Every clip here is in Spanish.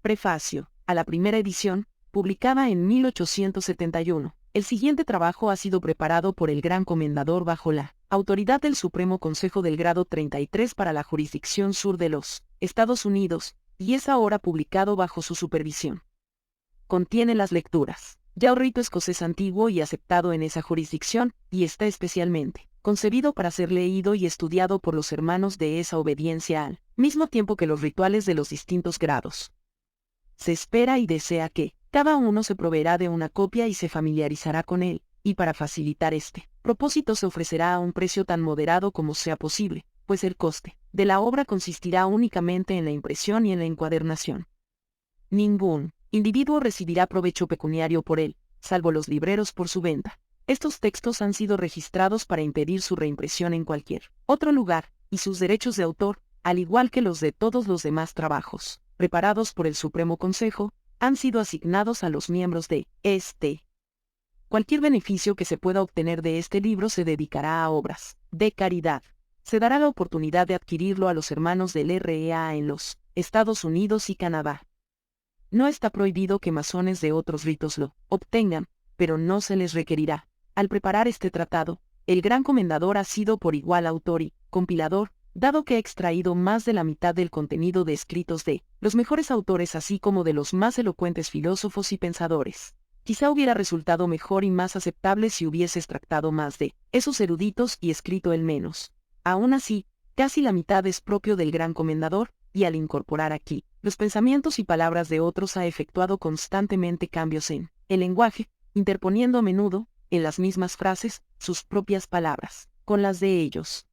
Prefacio. A la primera edición, publicada en 1871. El siguiente trabajo ha sido preparado por el Gran Comendador bajo la autoridad del Supremo Consejo del Grado 33 para la jurisdicción sur de los Estados Unidos, y es ahora publicado bajo su supervisión. Contiene las lecturas. Ya un rito escocés antiguo y aceptado en esa jurisdicción, y está especialmente concebido para ser leído y estudiado por los hermanos de esa obediencia al mismo tiempo que los rituales de los distintos grados. Se espera y desea que cada uno se proveerá de una copia y se familiarizará con él, y para facilitar este propósito se ofrecerá a un precio tan moderado como sea posible, pues el coste de la obra consistirá únicamente en la impresión y en la encuadernación. Ningún individuo recibirá provecho pecuniario por él, salvo los libreros por su venta. Estos textos han sido registrados para impedir su reimpresión en cualquier otro lugar, y sus derechos de autor, al igual que los de todos los demás trabajos preparados por el Supremo Consejo, han sido asignados a los miembros de este. Cualquier beneficio que se pueda obtener de este libro se dedicará a obras de caridad. Se dará la oportunidad de adquirirlo a los hermanos del REA en los Estados Unidos y Canadá. No está prohibido que masones de otros ritos lo obtengan, pero no se les requerirá. Al preparar este tratado, el Gran Comendador ha sido por igual autor y compilador, dado que ha extraído más de la mitad del contenido de escritos de los mejores autores así como de los más elocuentes filósofos y pensadores. Quizá hubiera resultado mejor y más aceptable si hubiese extractado más de esos eruditos y escrito el menos. Aún así, casi la mitad es propio del Gran Comendador, y al incorporar aquí los pensamientos y palabras de otros ha efectuado constantemente cambios en el lenguaje, interponiendo a menudo, en las mismas frases, sus propias palabras, con las de ellos.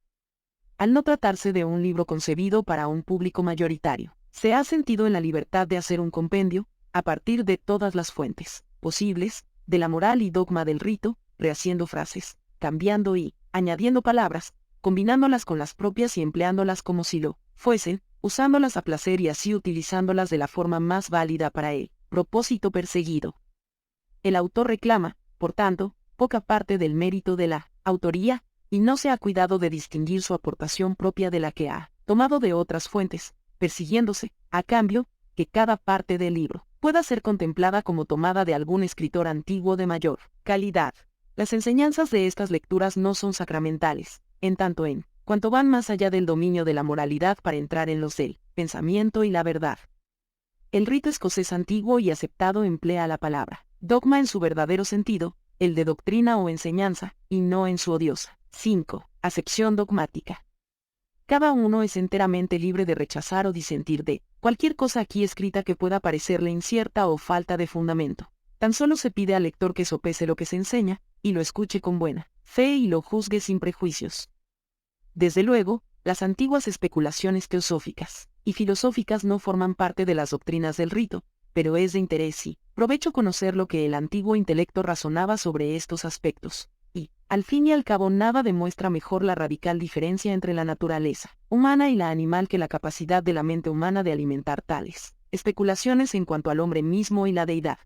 Al no tratarse de un libro concebido para un público mayoritario, se ha sentido en la libertad de hacer un compendio, a partir de todas las fuentes posibles, de la moral y dogma del rito, rehaciendo frases, cambiando y añadiendo palabras, combinándolas con las propias y empleándolas como si lo fuesen, usándolas a placer y así utilizándolas de la forma más válida para el propósito perseguido. El autor reclama, por tanto, poca parte del mérito de la autoría, y no se ha cuidado de distinguir su aportación propia de la que ha tomado de otras fuentes, persiguiéndose, a cambio, que cada parte del libro pueda ser contemplada como tomada de algún escritor antiguo de mayor calidad. Las enseñanzas de estas lecturas no son sacramentales, en tanto en cuanto van más allá del dominio de la moralidad para entrar en los del pensamiento y la verdad. El rito escocés antiguo y aceptado emplea la palabra dogma en su verdadero sentido, el de doctrina o enseñanza, y no en su odiosa. 5. Acepción dogmática. Cada uno es enteramente libre de rechazar o disentir de cualquier cosa aquí escrita que pueda parecerle incierta o falta de fundamento. Tan solo se pide al lector que sopese lo que se enseña, y lo escuche con buena fe y lo juzgue sin prejuicios. Desde luego, las antiguas especulaciones teosóficas y filosóficas no forman parte de las doctrinas del rito, pero es de interés y provecho conocer lo que el antiguo intelecto razonaba sobre estos aspectos. Y, al fin y al cabo, nada demuestra mejor la radical diferencia entre la naturaleza humana y la animal que la capacidad de la mente humana de alimentar tales especulaciones en cuanto al hombre mismo y la deidad.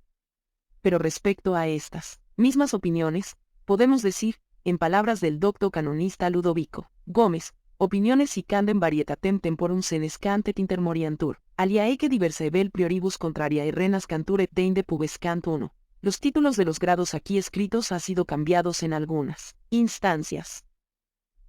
Pero respecto a estas mismas opiniones, podemos decir, en palabras del docto canonista Ludovico Gómez, opiniones si candem varietatem temporum senescantet intermoriantur, aliae que diversae vel prioribus contrariae renascantur et deinde pubescant 1. Los títulos de los grados aquí escritos han sido cambiados en algunas instancias.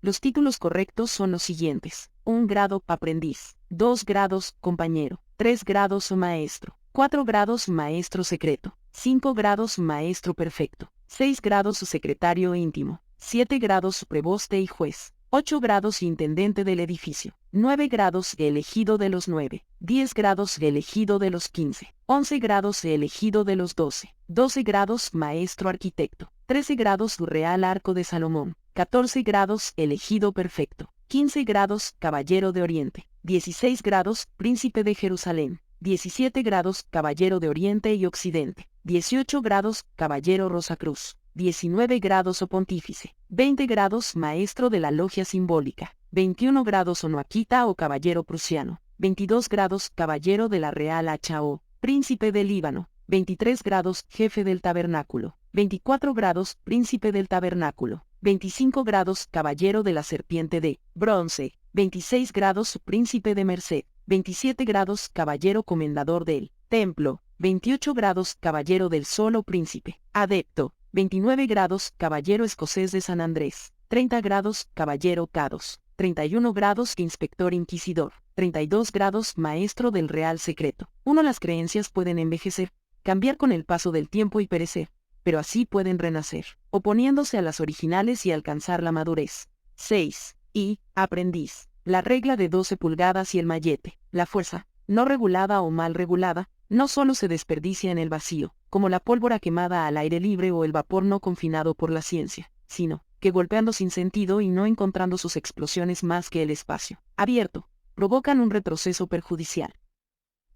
Los títulos correctos son los siguientes: 1 grado aprendiz, 2 grados compañero, 3 grados maestro, 4 grados maestro secreto, 5 grados maestro perfecto, 6 grados secretario íntimo, 7 grados preboste y juez, 8 grados intendente del edificio, 9 grados elegido de los 9, 10 grados elegido de los 15, 11 grados elegido de los 12, 12 grados maestro arquitecto, 13 grados real arco de Salomón, 14 grados elegido perfecto, 15 grados caballero de Oriente, 16 grados príncipe de Jerusalén, 17 grados caballero de Oriente y Occidente, 18 grados caballero Rosacruz, 19 grados o pontífice, 20 grados maestro de la logia simbólica, 21 grados onoaquita o caballero prusiano, 22 grados caballero de la Real H.O., príncipe del Líbano, 23 grados jefe del tabernáculo, 24 grados príncipe del tabernáculo, 25 grados caballero de la serpiente de bronce, 26 grados príncipe de Merced, 27 grados caballero comendador del Templo, 28 grados, Caballero del Sol o Príncipe. Adepto, 29 grados, Caballero Escocés de San Andrés. 30 grados, Caballero K2. 31 grados, Inspector Inquisidor. 32 grados, Maestro del Real Secreto. 1. Las creencias pueden envejecer, cambiar con el paso del tiempo y perecer, pero así pueden renacer, oponiéndose a las originales y alcanzar la madurez. 6. Y, aprendiz. La regla de 12 pulgadas y el mallete. La fuerza, no regulada o mal regulada, no solo se desperdicia en el vacío, como la pólvora quemada al aire libre o el vapor no confinado por la ciencia, sino que golpeando sin sentido y no encontrando sus explosiones más que el espacio abierto, provocan un retroceso perjudicial.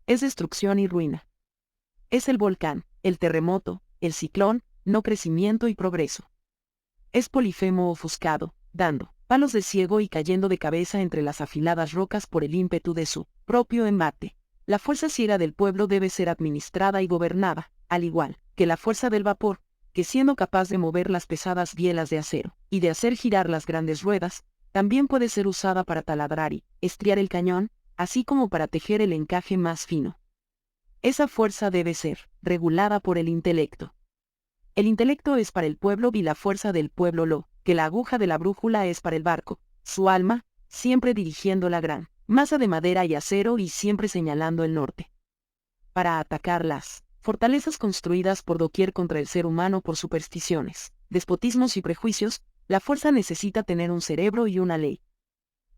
Es destrucción y ruina. Es el volcán, el terremoto, el ciclón, no crecimiento y progreso. Es Polifemo ofuscado, dando palos de ciego y cayendo de cabeza entre las afiladas rocas por el ímpetu de su propio embate. La fuerza ciega del pueblo debe ser administrada y gobernada, al igual que la fuerza del vapor, que siendo capaz de mover las pesadas bielas de acero y de hacer girar las grandes ruedas, también puede ser usada para taladrar y estriar el cañón, así como para tejer el encaje más fino. Esa fuerza debe ser regulada por el intelecto. El intelecto es para el pueblo y la fuerza del pueblo lo que la aguja de la brújula es para el barco, su alma, siempre dirigiendo la gran masa de madera y acero y siempre señalando el norte. Para atacar las fortalezas construidas por doquier contra el ser humano por supersticiones, despotismos y prejuicios, la fuerza necesita tener un cerebro y una ley.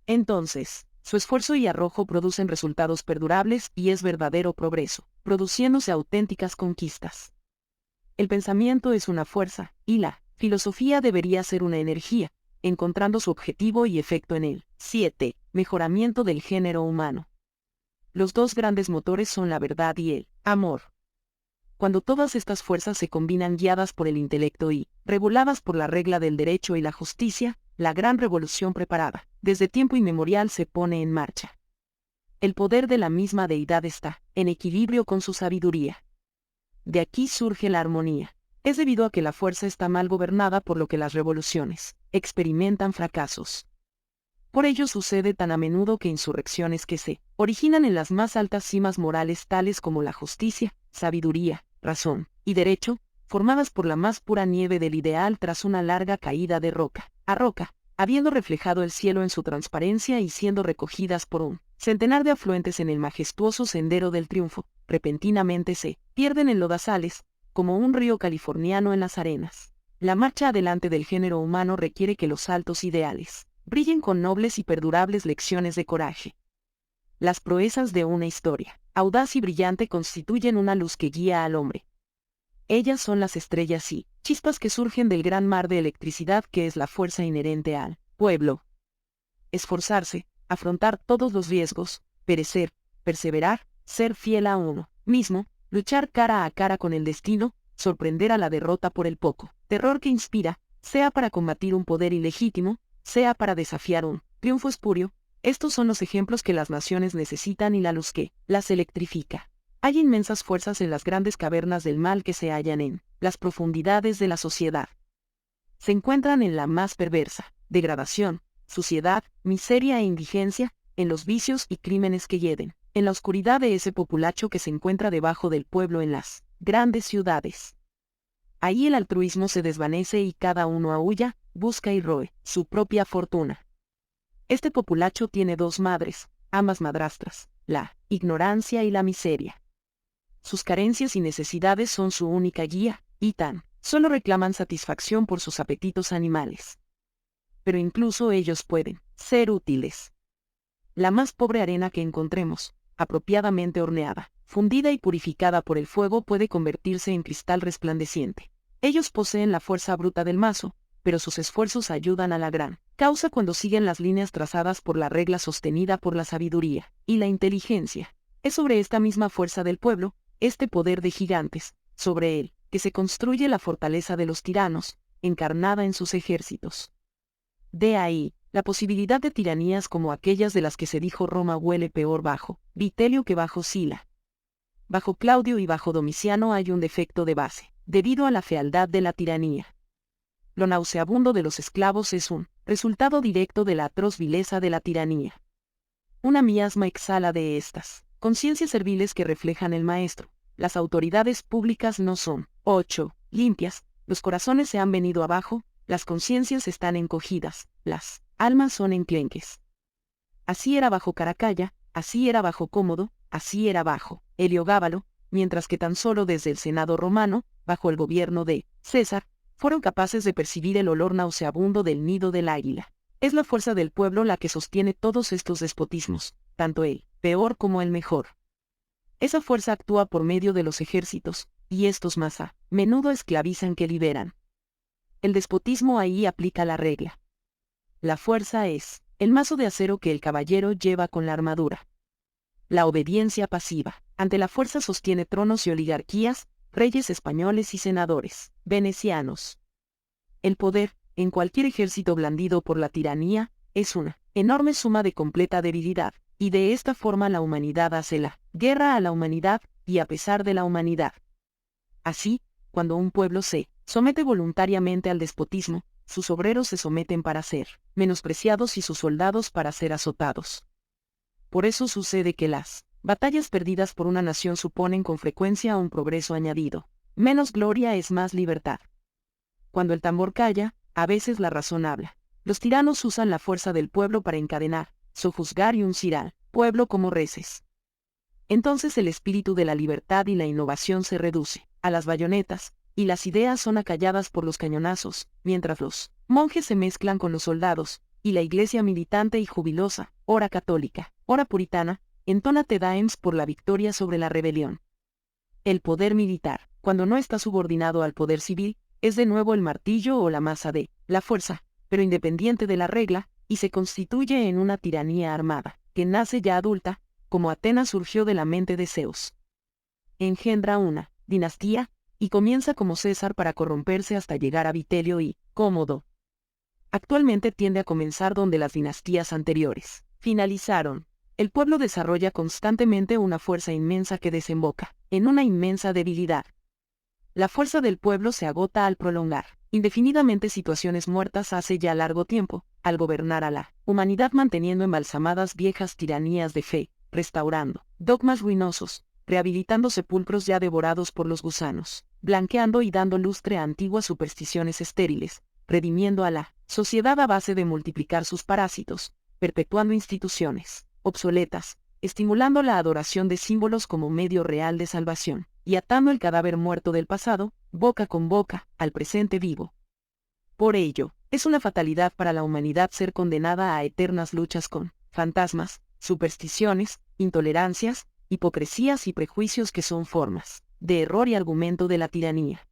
Entonces, su esfuerzo y arrojo producen resultados perdurables y es verdadero progreso, produciéndose auténticas conquistas. El pensamiento es una fuerza, y la filosofía debería ser una energía, encontrando su objetivo y efecto en él. 7. Mejoramiento del género humano. Los dos grandes motores son la verdad y el amor. Cuando todas estas fuerzas se combinan guiadas por el intelecto y reguladas por la regla del derecho y la justicia, la gran revolución preparada, desde tiempo inmemorial se pone en marcha. El poder de la misma deidad está en equilibrio con su sabiduría. De aquí surge la armonía. Es debido a que la fuerza está mal gobernada por lo que las revoluciones experimentan fracasos. Por ello sucede tan a menudo que insurrecciones que se originan en las más altas cimas morales tales como la justicia, sabiduría, razón y derecho, formadas por la más pura nieve del ideal tras una larga caída de roca a roca, habiendo reflejado el cielo en su transparencia y siendo recogidas por un centenar de afluentes en el majestuoso sendero del triunfo, repentinamente se pierden en lodazales, como un río californiano en las arenas. La marcha adelante del género humano requiere que los altos ideales brillen con nobles y perdurables lecciones de coraje. Las proezas de una historia audaz y brillante constituyen una luz que guía al hombre. Ellas son las estrellas y chispas que surgen del gran mar de electricidad que es la fuerza inherente al pueblo. Esforzarse, afrontar todos los riesgos, perecer, perseverar, ser fiel a uno mismo, luchar cara a cara con el destino, sorprender a la derrota por el poco terror que inspira, sea para combatir un poder ilegítimo, sea para desafiar un triunfo espurio. Estos son los ejemplos que las naciones necesitan y la luz que las electrifica. Hay inmensas fuerzas en las grandes cavernas del mal que se hallan en las profundidades de la sociedad. Se encuentran en la más perversa degradación, suciedad, miseria e indigencia, en los vicios y crímenes que hieden, en la oscuridad de ese populacho que se encuentra debajo del pueblo en las grandes ciudades. Ahí el altruismo se desvanece y cada uno aúlla, busca y roe su propia fortuna. Este populacho tiene dos madres, ambas madrastras, la ignorancia y la miseria. Sus carencias y necesidades son su única guía, y solo reclaman satisfacción por sus apetitos animales. Pero incluso ellos pueden ser útiles. La más pobre arena que encontremos, apropiadamente horneada, fundida y purificada por el fuego puede convertirse en cristal resplandeciente. Ellos poseen la fuerza bruta del mazo, pero sus esfuerzos ayudan a la gran causa cuando siguen las líneas trazadas por la regla sostenida por la sabiduría y la inteligencia. Es sobre esta misma fuerza del pueblo, este poder de gigantes, sobre él, que se construye la fortaleza de los tiranos, encarnada en sus ejércitos. De ahí, la posibilidad de tiranías como aquellas de las que se dijo Roma huele peor bajo Vitelio que bajo Sila. Bajo Claudio y bajo Domiciano hay un defecto de base, debido a la fealdad de la tiranía. Lo nauseabundo de los esclavos es un resultado directo de la atroz vileza de la tiranía. Una miasma exhala de estas Conciencias serviles que reflejan el maestro. Las autoridades públicas no son 8. Limpias, los corazones se han venido abajo, las conciencias están encogidas, las almas son enclenques. Así era bajo Caracalla, así era bajo Cómodo, así era bajo Heliogábalo, mientras que tan solo desde el Senado romano, bajo el gobierno de César, fueron capaces de percibir el olor nauseabundo del nido del águila. Es la fuerza del pueblo la que sostiene todos estos despotismos, tanto el peor como el mejor. Esa fuerza actúa por medio de los ejércitos, y estos más a menudo esclavizan que liberan. El despotismo ahí aplica la regla. La fuerza es el mazo de acero que el caballero lleva con la armadura. La obediencia pasiva, ante la fuerza sostiene tronos y oligarquías, reyes españoles y senadores, venecianos. El poder, en cualquier ejército blandido por la tiranía, es una enorme suma de completa debilidad, y de esta forma la humanidad hace la guerra a la humanidad, y a pesar de la humanidad. Así, cuando un pueblo se somete voluntariamente al despotismo, sus obreros se someten para ser menospreciados y sus soldados para ser azotados. Por eso sucede que las batallas perdidas por una nación suponen con frecuencia un progreso añadido. Menos gloria es más libertad. Cuando el tambor calla, a veces la razón habla. Los tiranos usan la fuerza del pueblo para encadenar, sojuzgar y uncir al pueblo como reses. Entonces el espíritu de la libertad y la innovación se reduce a las bayonetas, y las ideas son acalladas por los cañonazos, mientras los monjes se mezclan con los soldados, y la iglesia militante y jubilosa, ora católica, ora puritana, entona Te Deums por la victoria sobre la rebelión. El poder militar, cuando no está subordinado al poder civil, es de nuevo el martillo o la masa de la fuerza, pero independiente de la regla, y se constituye en una tiranía armada, que nace ya adulta, como Atenas surgió de la mente de Zeus. Engendra una dinastía, y comienza como César para corromperse hasta llegar a Vitelio y Cómodo. Actualmente tiende a comenzar donde las dinastías anteriores finalizaron. El pueblo desarrolla constantemente una fuerza inmensa que desemboca en una inmensa debilidad. La fuerza del pueblo se agota al prolongar indefinidamente situaciones muertas hace ya largo tiempo, al gobernar a la humanidad manteniendo embalsamadas viejas tiranías de fe, restaurando dogmas ruinosos, rehabilitando sepulcros ya devorados por los gusanos, blanqueando y dando lustre a antiguas supersticiones estériles, redimiendo a la sociedad a base de multiplicar sus parásitos, perpetuando instituciones obsoletas, estimulando la adoración de símbolos como medio real de salvación, y atando el cadáver muerto del pasado, boca con boca, al presente vivo. Por ello, es una fatalidad para la humanidad ser condenada a eternas luchas con fantasmas, supersticiones, intolerancias, hipocresías y prejuicios que son formas de error y argumento de la tiranía.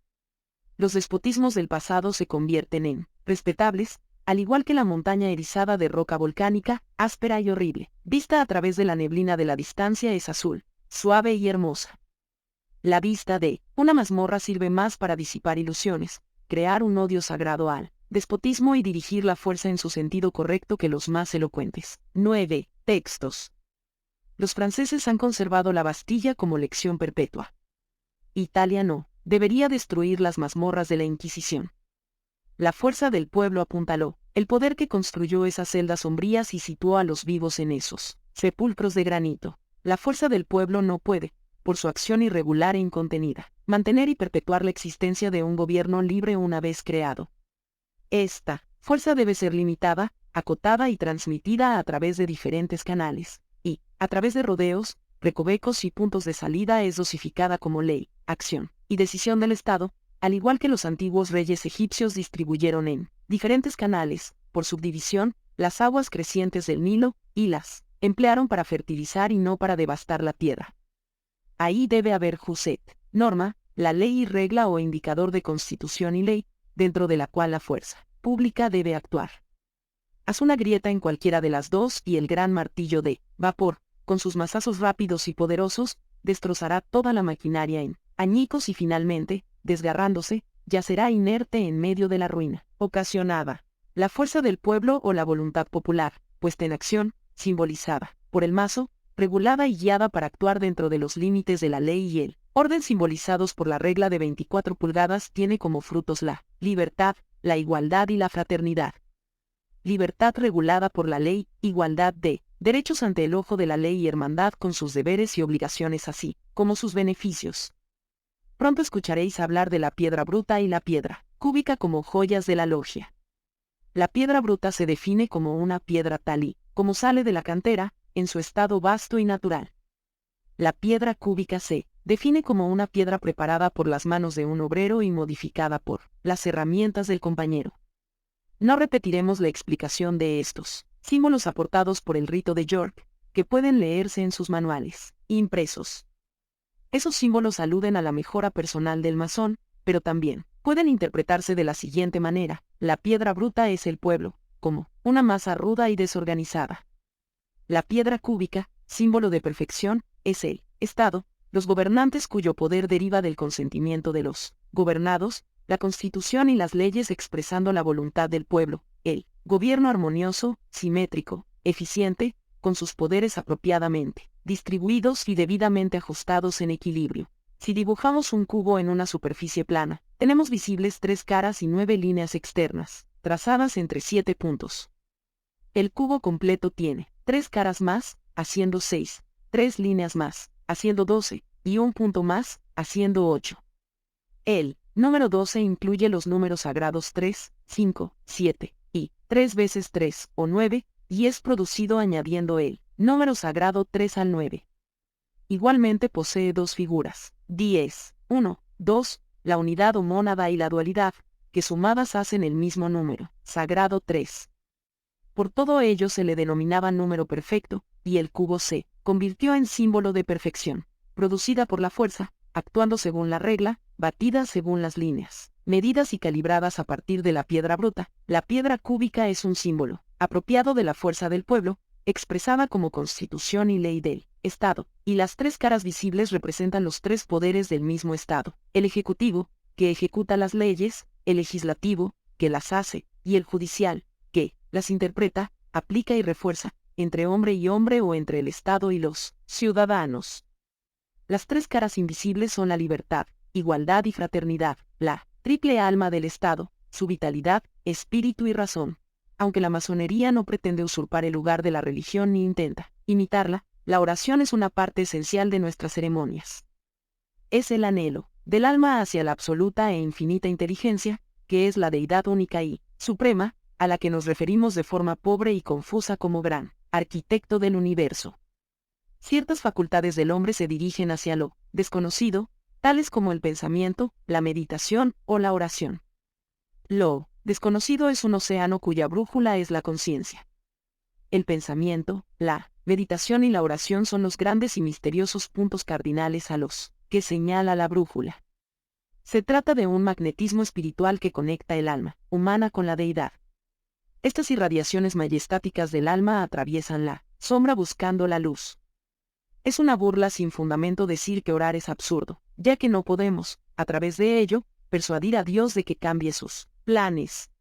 Los despotismos del pasado se convierten en respetables, al igual que la montaña erizada de roca volcánica, áspera y horrible, vista a través de la neblina de la distancia es azul, suave y hermosa. La vista de una mazmorra sirve más para disipar ilusiones, crear un odio sagrado al despotismo y dirigir la fuerza en su sentido correcto que los más elocuentes. 9. Textos. Los franceses han conservado la Bastilla como lección perpetua. Italia no, debería destruir las mazmorras de la Inquisición. La fuerza del pueblo apuntaló, el poder que construyó esas celdas sombrías y situó a los vivos en esos sepulcros de granito. La fuerza del pueblo no puede, por su acción irregular e incontenida, mantener y perpetuar la existencia de un gobierno libre una vez creado. Esta fuerza debe ser limitada, acotada y transmitida a través de diferentes canales, y, a través de rodeos, recovecos y puntos de salida es dosificada como ley, acción y decisión del Estado, al igual que los antiguos reyes egipcios distribuyeron en diferentes canales, por subdivisión, las aguas crecientes del Nilo, y las emplearon para fertilizar y no para devastar la tierra. Ahí debe haber Juset, norma, la ley y regla o indicador de constitución y ley, dentro de la cual la fuerza pública debe actuar. Haz una grieta en cualquiera de las dos y el gran martillo de vapor, con sus mazazos rápidos y poderosos, destrozará toda la maquinaria en añicos y finalmente, desgarrándose, yacerá inerte en medio de la ruina ocasionada. La fuerza del pueblo o la voluntad popular, puesta en acción, simbolizada por el mazo, regulada y guiada para actuar dentro de los límites de la ley y el orden simbolizados por la regla de 24 pulgadas tiene como frutos la libertad, la igualdad y la fraternidad. libertad regulada por la ley, igualdad de derechos ante el ojo de la ley y hermandad con sus deberes y obligaciones así como sus beneficios. Pronto escucharéis hablar de la piedra bruta y la piedra cúbica como joyas de la logia. La piedra bruta se define como una piedra tal y como sale de la cantera, en su estado vasto y natural. La piedra cúbica se define como una piedra preparada por las manos de un obrero y modificada por las herramientas del compañero. No repetiremos la explicación de estos símbolos aportados por el rito de York, que pueden leerse en sus manuales impresos. Esos símbolos aluden a la mejora personal del masón, pero también pueden interpretarse de la siguiente manera: la piedra bruta es el pueblo, como una masa ruda y desorganizada. La piedra cúbica, símbolo de perfección, es el Estado, los gobernantes cuyo poder deriva del consentimiento de los gobernados, la Constitución y las leyes expresando la voluntad del pueblo, el gobierno armonioso, simétrico, eficiente, con sus poderes apropiadamente distribuidos y debidamente ajustados en equilibrio. Si dibujamos un cubo en una superficie plana, tenemos visibles 3 caras y 9 líneas externas, trazadas entre 7 puntos. El cubo completo tiene 3 caras más, haciendo 6, 3 líneas más, haciendo 12, y un punto más, haciendo 8. El número 12 incluye los números sagrados 3, 5, 7, y 3 veces 3, o 9, y es producido añadiendo el número sagrado 3 al 9. Igualmente posee 2 figuras, 10, 1, 2, la unidad o mónada y la dualidad, que sumadas hacen el mismo número, sagrado 3. Por todo ello se le denominaba número perfecto, y el cubo se convirtió en símbolo de perfección, producida por la fuerza, actuando según la regla, batida según las líneas, medidas y calibradas a partir de la piedra bruta. La piedra cúbica es un símbolo apropiado de la fuerza del pueblo, expresada como constitución y ley del Estado, y las 3 caras visibles representan los 3 poderes del mismo Estado: el ejecutivo, que ejecuta las leyes; el legislativo, que las hace; y el judicial, que las interpreta, aplica y refuerza, entre hombre y hombre o entre el Estado y los ciudadanos. Las 3 caras invisibles son la libertad, igualdad y fraternidad, la triple alma del Estado, su vitalidad, espíritu y razón. Aunque la masonería no pretende usurpar el lugar de la religión ni intenta imitarla, la oración es una parte esencial de nuestras ceremonias. Es el anhelo del alma hacia la absoluta e infinita inteligencia, que es la deidad única y suprema, a la que nos referimos de forma pobre y confusa como gran arquitecto del universo. Ciertas facultades del hombre se dirigen hacia lo desconocido, tales como el pensamiento, la meditación o la oración. Lo desconocido es un océano cuya brújula es la conciencia. El pensamiento, la meditación y la oración son los grandes y misteriosos puntos cardinales a los que señala la brújula. Se trata de un magnetismo espiritual que conecta el alma humana con la deidad. Estas irradiaciones majestáticas del alma atraviesan la sombra buscando la luz. Es una burla sin fundamento decir que orar es absurdo, ya que no podemos, a través de ello, persuadir a Dios de que cambie sus planes.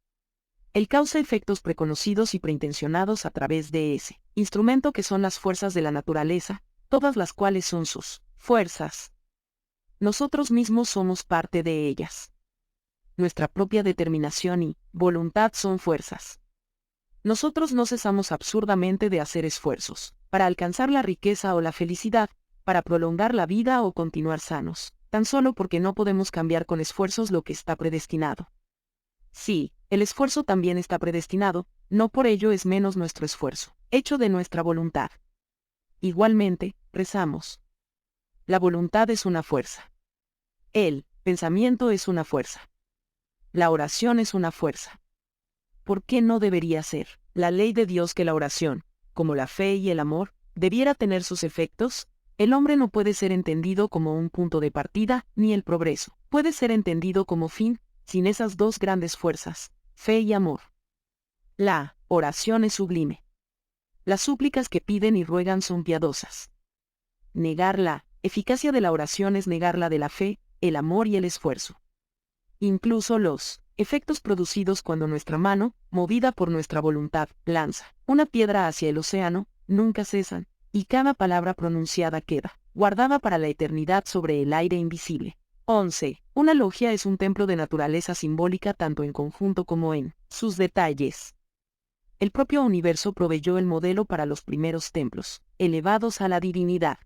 Él causa efectos preconocidos y preintencionados a través de ese instrumento que son las fuerzas de la naturaleza, todas las cuales son sus fuerzas. Nosotros mismos somos parte de ellas. Nuestra propia determinación y voluntad son fuerzas. Nosotros no cesamos absurdamente de hacer esfuerzos para alcanzar la riqueza o la felicidad, para prolongar la vida o continuar sanos, tan solo porque no podemos cambiar con esfuerzos lo que está predestinado. Sí, el esfuerzo también está predestinado, no por ello es menos nuestro esfuerzo, hecho de nuestra voluntad. Igualmente, rezamos. La voluntad es una fuerza. El pensamiento es una fuerza. La oración es una fuerza. ¿Por qué no debería ser la ley de Dios que la oración, como la fe y el amor, debiera tener sus efectos? El hombre no puede ser entendido como un punto de partida, ni el progreso puede ser entendido como fin, sin esas 2 grandes fuerzas, fe y amor. La oración es sublime. Las súplicas que piden y ruegan son piadosas. Negar la eficacia de la oración es negar la de la fe, el amor y el esfuerzo. Incluso los efectos producidos cuando nuestra mano, movida por nuestra voluntad, lanza una piedra hacia el océano, nunca cesan, y cada palabra pronunciada queda guardada para la eternidad sobre el aire invisible. 11. Una logia es un templo de naturaleza simbólica tanto en conjunto como en sus detalles. El propio universo proveyó el modelo para los primeros templos, elevados a la divinidad.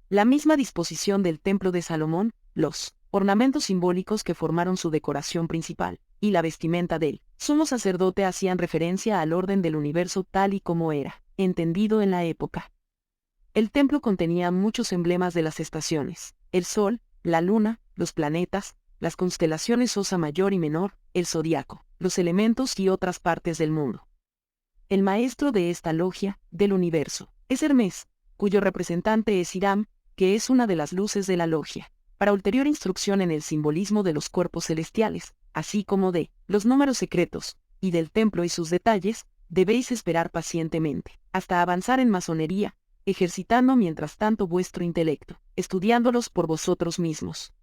La misma disposición del templo de Salomón, los ornamentos simbólicos que formaron su decoración principal, y la vestimenta del sumo sacerdote hacían referencia al orden del universo tal y como era, entendido en la época. El templo contenía muchos emblemas de las estaciones, el sol, la luna, los planetas, las constelaciones Osa Mayor y Menor, el zodiaco, los elementos y otras partes del mundo. El maestro de esta logia, del universo, es Hermes, cuyo representante es Hiram, que es una de las luces de la logia, para ulterior instrucción en el simbolismo de los cuerpos celestiales, así como de los números secretos, y del templo y sus detalles, debéis esperar pacientemente, hasta avanzar en masonería, ejercitando mientras tanto vuestro intelecto, estudiándolos por vosotros mismos.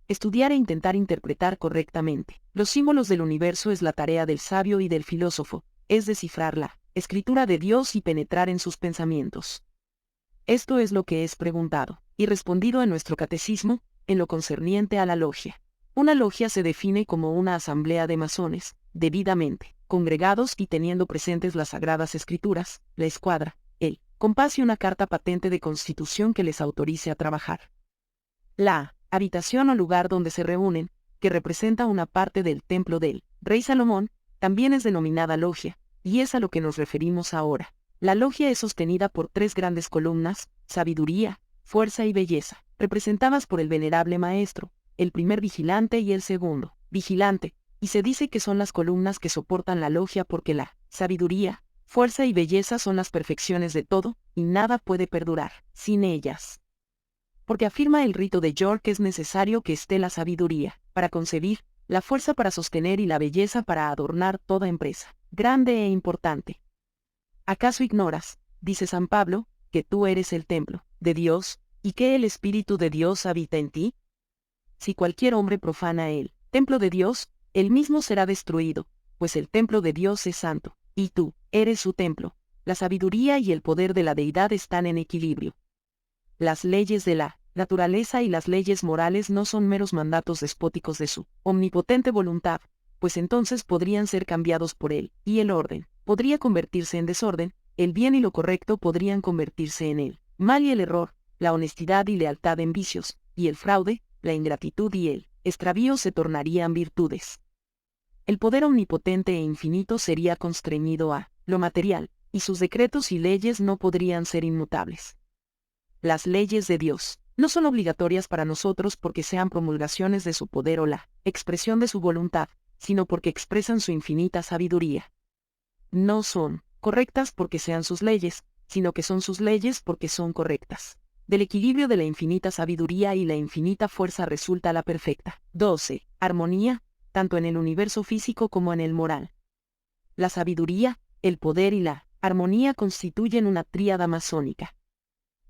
Estudiar e intentar interpretar correctamente los símbolos del universo es la tarea del sabio y del filósofo, es descifrar la escritura de Dios y penetrar en sus pensamientos. Esto es lo que es preguntado y respondido en nuestro catecismo, en lo concerniente a la logia. Una logia se define como una asamblea de masones, debidamente congregados y teniendo presentes las sagradas escrituras, la escuadra, el compás y una carta patente de constitución que les autorice a trabajar. La habitación o lugar donde se reúnen, que representa una parte del templo del rey Salomón, también es denominada logia, y es a lo que nos referimos ahora. La logia es sostenida por tres grandes columnas, sabiduría, fuerza y belleza, representadas por el venerable maestro, el primer vigilante y el segundo vigilante, y se dice que son las columnas que soportan la logia porque la sabiduría, fuerza y belleza son las perfecciones de todo, y nada puede perdurar sin ellas. Porque afirma el rito de York que es necesario que esté la sabiduría para concebir, la fuerza para sostener y la belleza para adornar toda empresa, grande e importante. ¿Acaso ignoras, dice San Pablo, que tú eres el templo de Dios, y que el Espíritu de Dios habita en ti? Si cualquier hombre profana el templo de Dios, él mismo será destruido, pues el templo de Dios es santo, y tú eres su templo. La sabiduría y el poder de la deidad están en equilibrio. Las leyes de la naturaleza y las leyes morales no son meros mandatos despóticos de su omnipotente voluntad, pues entonces podrían ser cambiados por él, y el orden podría convertirse en desorden, el bien y lo correcto podrían convertirse en el mal y el error, la honestidad y lealtad en vicios, y el fraude, la ingratitud y el extravío se tornarían virtudes. El poder omnipotente e infinito sería constreñido a lo material, y sus decretos y leyes no podrían ser inmutables. Las leyes de Dios no son obligatorias para nosotros porque sean promulgaciones de su poder o la expresión de su voluntad, sino porque expresan su infinita sabiduría. No son correctas porque sean sus leyes, sino que son sus leyes porque son correctas. Del equilibrio de la infinita sabiduría y la infinita fuerza resulta la perfecta 12. Armonía, tanto en el universo físico como en el moral. La sabiduría, el poder y la armonía constituyen una tríada masónica.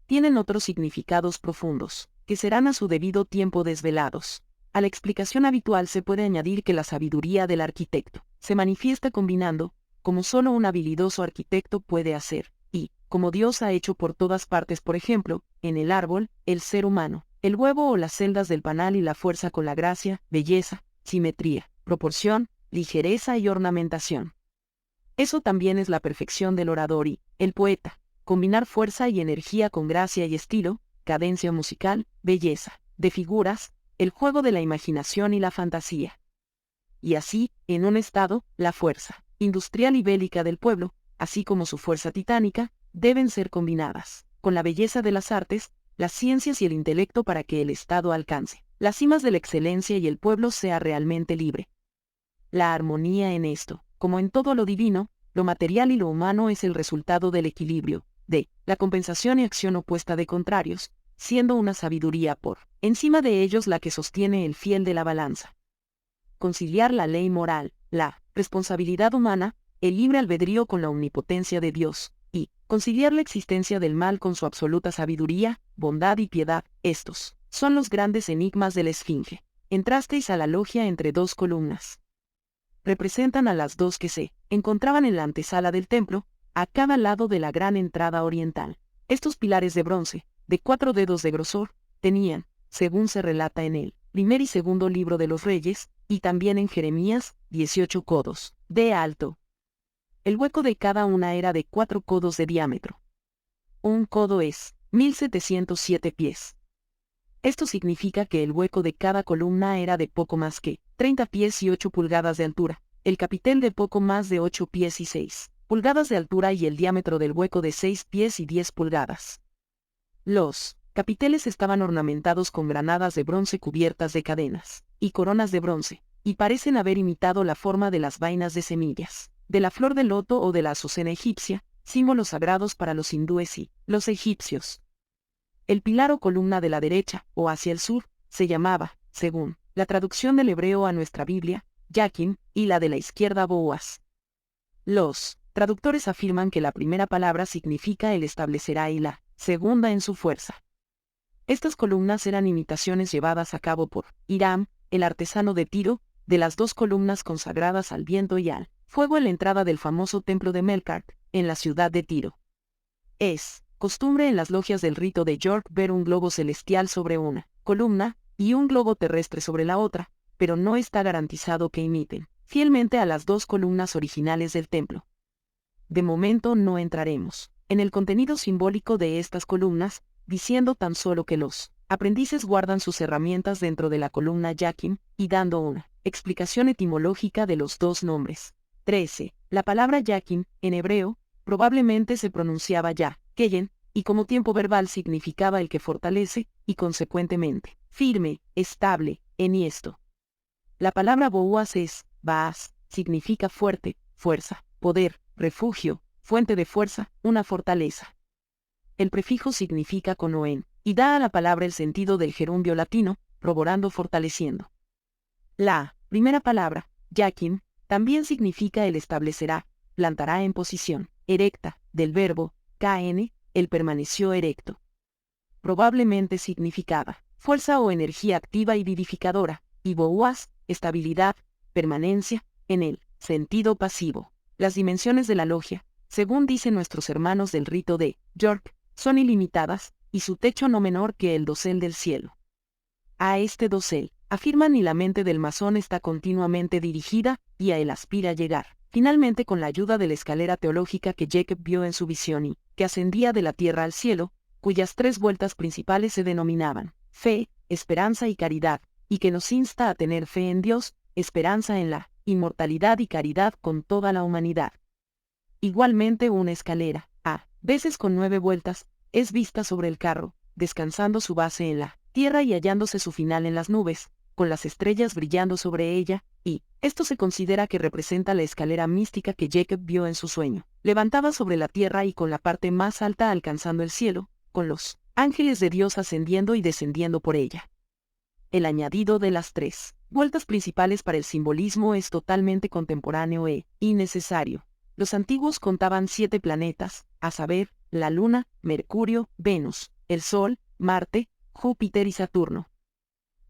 Tienen otros significados profundos, que serán a su debido tiempo desvelados. A la explicación habitual se puede añadir que la sabiduría del arquitecto se manifiesta combinando, como solo un habilidoso arquitecto puede hacer, y, como Dios ha hecho por todas partes, por ejemplo, en el árbol, el ser humano, el huevo o las celdas del panal y la fuerza con la gracia, belleza, simetría, proporción, ligereza y ornamentación. Eso también es la perfección del orador y el poeta, combinar fuerza y energía con gracia y estilo, cadencia musical, belleza, de figuras, el juego de la imaginación y la fantasía. Y así, en un estado, la fuerza industrial y bélica del pueblo, así como su fuerza titánica, deben ser combinadas con la belleza de las artes, las ciencias y el intelecto para que el Estado alcance las cimas de la excelencia y el pueblo sea realmente libre. La armonía en esto, como en todo lo divino, lo material y lo humano es el resultado del equilibrio, de la compensación y acción opuesta de contrarios, siendo una sabiduría por encima de ellos la que sostiene el fiel de la balanza. Conciliar la ley moral, la responsabilidad humana, el libre albedrío con la omnipotencia de Dios, y conciliar la existencia del mal con su absoluta sabiduría, bondad y piedad, estos son los grandes enigmas de la Esfinge. Entrasteis a la logia entre dos columnas. Representan a las dos que se encontraban en la antesala del templo, a cada lado de la gran entrada oriental. Estos pilares de bronce, de 4 dedos de grosor, tenían, según se relata en el primer y segundo libro de los Reyes, y también en Jeremías, 18 codos de alto. El hueco de cada una era de 4 codos de diámetro. Un codo es 1707 pies. Esto significa que el hueco de cada columna era de poco más que 30 pies y 8 pulgadas de altura, el capitel de poco más de 8 pies y 6 pulgadas de altura y el diámetro del hueco de 6 pies y 10 pulgadas. Los capiteles estaban ornamentados con granadas de bronce cubiertas de cadenas y coronas de bronce, y parecen haber imitado la forma de las vainas de semillas, de la flor de loto o de la azucena egipcia, símbolos sagrados para los hindúes y los egipcios. El pilar o columna de la derecha, o hacia el sur, se llamaba, según la traducción del hebreo a nuestra Biblia, Yaquín, y la de la izquierda Boaz. Los traductores afirman que la primera palabra significa el establecerá y la segunda en su fuerza. Estas columnas eran imitaciones llevadas a cabo por Hiram, el artesano de Tiro, de las 2 columnas consagradas al viento y al fuego en la entrada del famoso templo de Melkart, en la ciudad de Tiro. Es costumbre en las logias del rito de York ver un globo celestial sobre una columna y un globo terrestre sobre la otra, pero no está garantizado que imiten fielmente a las 2 columnas originales del templo. De momento no entraremos en el contenido simbólico de estas columnas, diciendo tan solo que los aprendices guardan sus herramientas dentro de la columna Yaquín y dando una explicación etimológica de los 2 nombres. 13. La palabra Yaquín, en hebreo, probablemente se pronunciaba ya, Keyen, y como tiempo verbal significaba el que fortalece, y consecuentemente, firme, estable, enhiesto. La palabra Boaz es, Baaz, significa fuerte, fuerza, poder, refugio, fuente de fuerza, una fortaleza. El prefijo significa conoen, y da a la palabra el sentido del gerundio latino, proborando fortaleciendo. La primera palabra, Yaquín, también significa el establecerá, plantará en posición erecta, del verbo, kn, él permaneció erecto. Probablemente significaba fuerza o energía activa y vivificadora, y Boaz, estabilidad, permanencia, en el sentido pasivo. Las dimensiones de la logia, según dicen nuestros hermanos del rito de York, son ilimitadas, y su techo no menor que el dosel del cielo. A este dosel, afirman, y la mente del masón está continuamente dirigida, y a él aspira a llegar. Finalmente, con la ayuda de la escalera teológica que Jacob vio en su visión y que ascendía de la tierra al cielo, cuyas 3 vueltas principales se denominaban fe, esperanza y caridad, y que nos insta a tener fe en Dios, esperanza en la inmortalidad y caridad con toda la humanidad. Igualmente una escalera, a veces con 9 vueltas, es vista sobre el carro, descansando su base en la tierra y hallándose su final en las nubes, con las estrellas brillando sobre ella, y esto se considera que representa la escalera mística que Jacob vio en su sueño, levantada sobre la tierra y con la parte más alta alcanzando el cielo, con los ángeles de Dios ascendiendo y descendiendo por ella. El añadido de las 3 vueltas principales para el simbolismo es totalmente contemporáneo e innecesario. Los antiguos contaban 7 planetas, a saber, la Luna, Mercurio, Venus, el Sol, Marte, Júpiter y Saturno.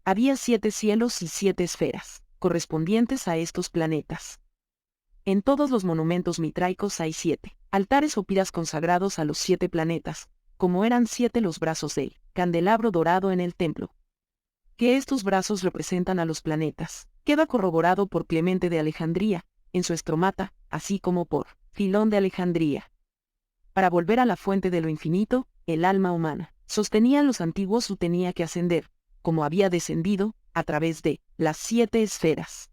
Había 7 cielos y 7 esferas, correspondientes a estos planetas. En todos los monumentos mitraicos hay 7 altares o piras consagrados a los 7 planetas, como eran 7 los brazos del candelabro dorado en el templo. Que estos brazos representan a los planetas, queda corroborado por Clemente de Alejandría, en su Estromata, así como por Filón de Alejandría. Para volver a la fuente de lo infinito, el alma humana, sostenían los antiguos, su tenía que ascender, como había descendido, a través de las 7 esferas.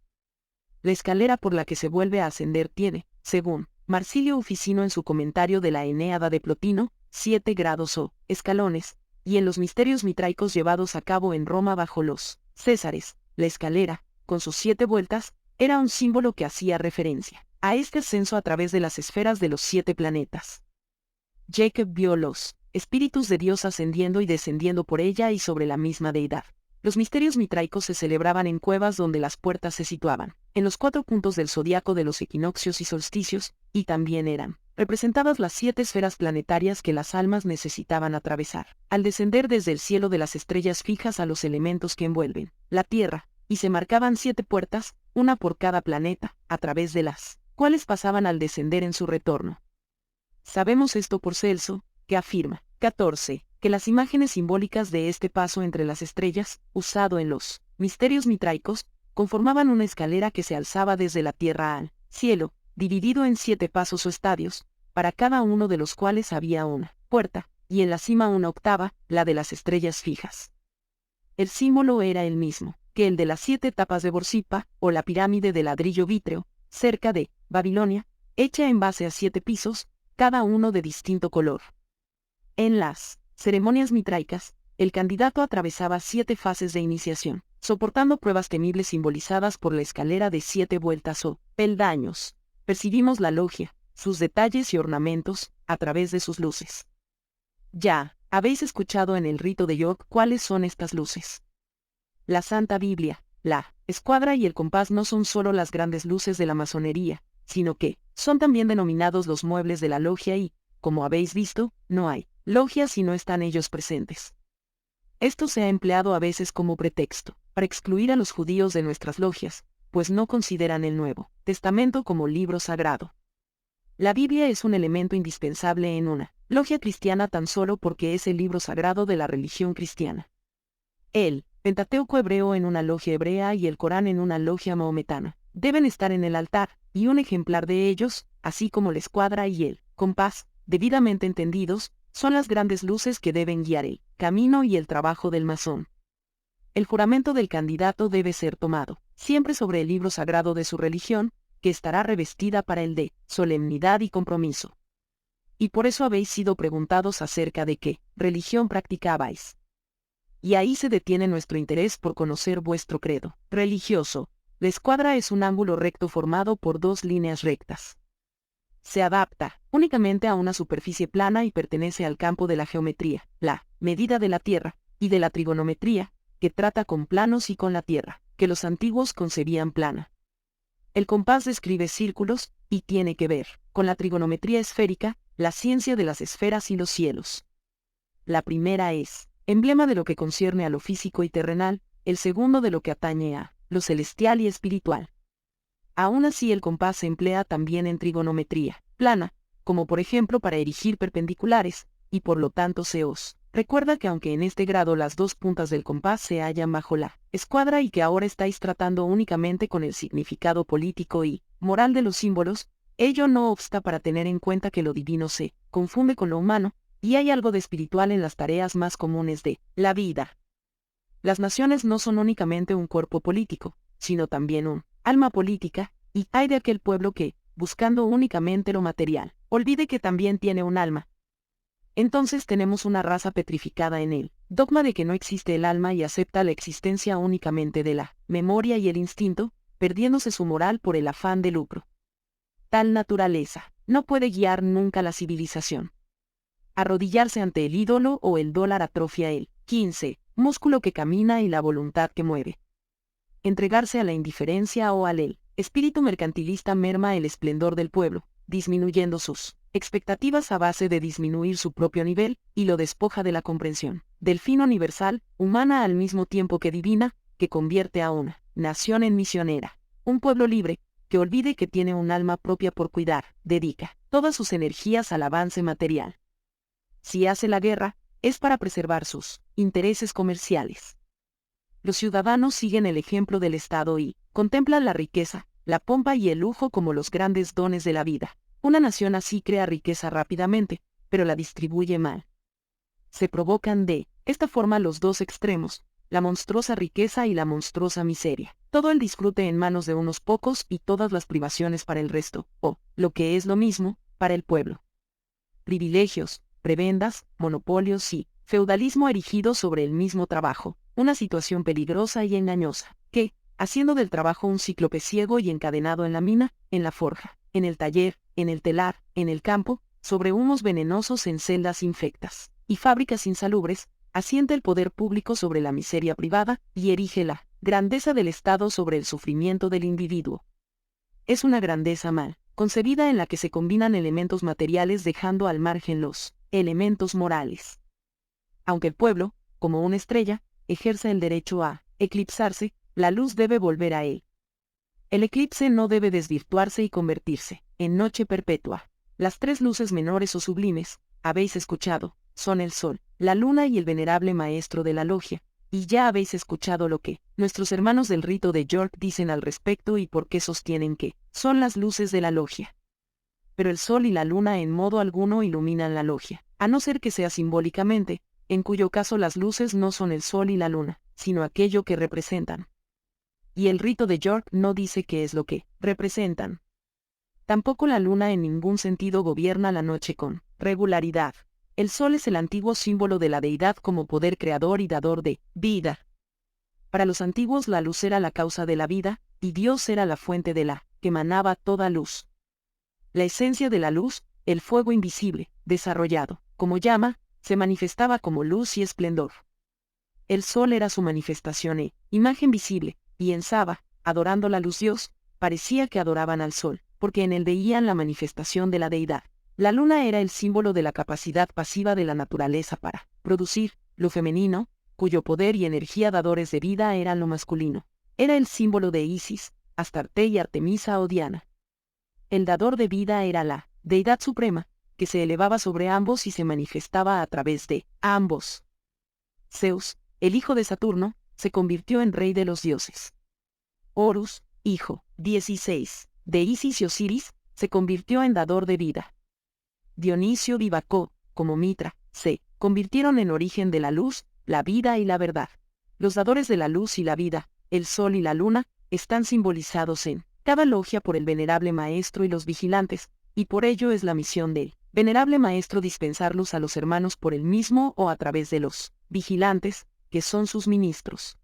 La escalera por la que se vuelve a ascender tiene, según Marsilio Uficino en su comentario de la Eneada de Plotino, 7 grados o escalones, y en los misterios mitraicos llevados a cabo en Roma bajo los Césares, la escalera, con sus 7 vueltas, era un símbolo que hacía referencia a este ascenso a través de las esferas de los 7 planetas. Jacob vio los espíritus de Dios ascendiendo y descendiendo por ella y sobre la misma deidad. Los misterios mitraicos se celebraban en cuevas donde las puertas se situaban en los 4 puntos del zodiaco de los equinoccios y solsticios, y también eran representadas las 7 esferas planetarias que las almas necesitaban atravesar, al descender desde el cielo de las estrellas fijas a los elementos que envuelven la Tierra, y se marcaban 7 puertas, una por cada planeta, a través de las cuales pasaban al descender en su retorno. Sabemos esto por Celso, que afirma, 14, que las imágenes simbólicas de este paso entre las estrellas, usado en los misterios mitraicos, conformaban una escalera que se alzaba desde la tierra al cielo, dividido en 7 pasos o estadios, para cada uno de los cuales había una puerta, y en la cima una octava, la de las estrellas fijas. El símbolo era el mismo que el de las 7 tapas de Borsipa, o la pirámide de ladrillo vítreo, cerca de Babilonia, hecha en base a 7 pisos, cada uno de distinto color. En las ceremonias mitraicas, el candidato atravesaba 7 fases de iniciación, soportando pruebas temibles simbolizadas por la escalera de 7 vueltas o peldaños. Percibimos la logia, sus detalles y ornamentos, a través de sus luces. Ya habéis escuchado en el rito de York cuáles son estas luces. La Santa Biblia, la escuadra y el compás no son solo las grandes luces de la masonería, sino que son también denominados los muebles de la logia y, como habéis visto, no hay logia si no están ellos presentes. Esto se ha empleado a veces como pretexto para excluir a los judíos de nuestras logias, pues no consideran el Nuevo Testamento como libro sagrado. La Biblia es un elemento indispensable en una logia cristiana tan solo porque es el libro sagrado de la religión cristiana. El Pentateuco hebreo en una logia hebrea y el Corán en una logia mahometana deben estar en el altar, y un ejemplar de ellos, así como la escuadra y el compás, debidamente entendidos, son las grandes luces que deben guiar el camino y el trabajo del masón. El juramento del candidato debe ser tomado siempre sobre el libro sagrado de su religión, que estará revestida para el de solemnidad y compromiso. Y por eso habéis sido preguntados acerca de qué religión practicabais. Y ahí se detiene nuestro interés por conocer vuestro credo religioso. La escuadra es un ángulo recto formado por 2 líneas rectas. Se adapta únicamente a una superficie plana y pertenece al campo de la geometría, la medida de la tierra, y de la trigonometría, que trata con planos y con la tierra, que los antiguos concebían plana. El compás describe círculos, y tiene que ver con la trigonometría esférica, la ciencia de las esferas y los cielos. La primera es emblema de lo que concierne a lo físico y terrenal, el segundo de lo que atañe a lo celestial y espiritual. Aún así el compás se emplea también en trigonometría plana, como por ejemplo para erigir perpendiculares, y por lo tanto se os recuerda que aunque en este grado las 2 puntas del compás se hallan bajo la escuadra y que ahora estáis tratando únicamente con el significado político y moral de los símbolos, ello no obsta para tener en cuenta que lo divino se confunde con lo humano, y hay algo de espiritual en las tareas más comunes de la vida. Las naciones no son únicamente un cuerpo político, sino también un alma política, y hay de aquel pueblo que, buscando únicamente lo material, olvide que también tiene un alma. Entonces tenemos una raza petrificada en el dogma de que no existe el alma y acepta la existencia únicamente de la memoria y el instinto, perdiéndose su moral por el afán de lucro. Tal naturaleza no puede guiar nunca la civilización. Arrodillarse ante el ídolo o el dólar atrofia el 15, músculo que camina y la voluntad que mueve. Entregarse a la indiferencia o al espíritu mercantilista merma el esplendor del pueblo, disminuyendo sus expectativas a base de disminuir su propio nivel, y lo despoja de la comprensión del fin universal, humana al mismo tiempo que divina, que convierte a una nación en misionera. Un pueblo libre, que olvide que tiene un alma propia por cuidar, dedica todas sus energías al avance material. Si hace la guerra, es para preservar sus intereses comerciales. Los ciudadanos siguen el ejemplo del Estado y contemplan la riqueza, la pompa y el lujo como los grandes dones de la vida. Una nación así crea riqueza rápidamente, pero la distribuye mal. Se provocan de esta forma los 2 extremos, la monstruosa riqueza y la monstruosa miseria. Todo el disfrute en manos de unos pocos y todas las privaciones para el resto, o, lo que es lo mismo, para el pueblo. Privilegios, prebendas, monopolios y feudalismo erigido sobre el mismo trabajo, una situación peligrosa y engañosa, que, haciendo del trabajo un cíclope ciego y encadenado en la mina, en la forja, en el taller, en el telar, en el campo, sobre humos venenosos en celdas infectas y fábricas insalubres, asienta el poder público sobre la miseria privada y erige la grandeza del Estado sobre el sufrimiento del individuo. Es una grandeza mal concebida en la que se combinan elementos materiales dejando al margen los elementos morales. Aunque el pueblo, como una estrella, ejerza el derecho a eclipsarse, la luz debe volver a él. El eclipse no debe desvirtuarse y convertirse en noche perpetua. Las 3 luces menores o sublimes, habéis escuchado, son el sol, la luna y el venerable maestro de la logia, y ya habéis escuchado lo que nuestros hermanos del rito de York dicen al respecto y por qué sostienen que son las luces de la logia. pero el sol y la luna en modo alguno iluminan la logia, a no ser que sea simbólicamente, en cuyo caso las luces no son el sol y la luna, sino aquello que representan. Y el rito de York no dice qué es lo que representan. Tampoco la luna en ningún sentido gobierna la noche con regularidad. El sol es el antiguo símbolo de la deidad como poder creador y dador de vida. Para los antiguos la luz era la causa de la vida, y Dios era la fuente de la que emanaba toda luz. La esencia de la luz, el fuego invisible, desarrollado como llama, se manifestaba como luz y esplendor. El sol era su manifestación e imagen visible, y en Saba, adorando la luz Dios, parecía que adoraban al sol, porque en él veían la manifestación de la deidad. La luna era el símbolo de la capacidad pasiva de la naturaleza para producir, lo femenino, cuyo poder y energía dadores de vida eran lo masculino. Era el símbolo de Isis, Astarte y Artemisa o Diana. El dador de vida era la deidad suprema, que se elevaba sobre ambos y se manifestaba a través de ambos. Zeus, el hijo de Saturno, se convirtió en rey de los dioses. Horus, hijo 16 de Isis y Osiris, se convirtió en dador de vida. Dionisio y Bacó, como Mitra, se convirtieron en origen de la luz, la vida y la verdad. Los dadores de la luz y la vida, el sol y la luna, están simbolizados en cada logia por el venerable maestro y los vigilantes, y por ello es la misión del venerable maestro dispensar luz a los hermanos por él mismo o a través de los vigilantes, que son sus ministros.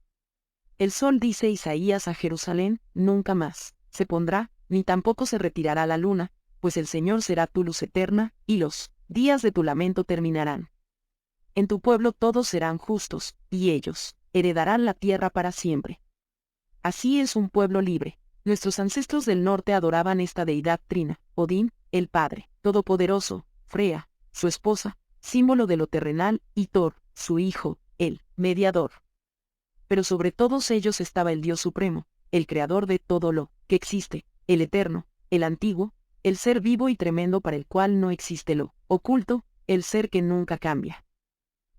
El sol, dice Isaías a Jerusalén, nunca más se pondrá, ni tampoco se retirará la luna, pues el Señor será tu luz eterna, y los días de tu lamento terminarán. En tu pueblo todos serán justos, y ellos heredarán la tierra para siempre. Así es un pueblo libre. Nuestros ancestros del norte adoraban esta deidad trina, Odín, el Padre Todopoderoso, Frea, su esposa, símbolo de lo terrenal, y Thor, su hijo, el mediador. Pero sobre todos ellos estaba el Dios supremo, el creador de todo lo que existe, el eterno, el antiguo, el ser vivo y tremendo para el cual no existe lo oculto, el ser que nunca cambia.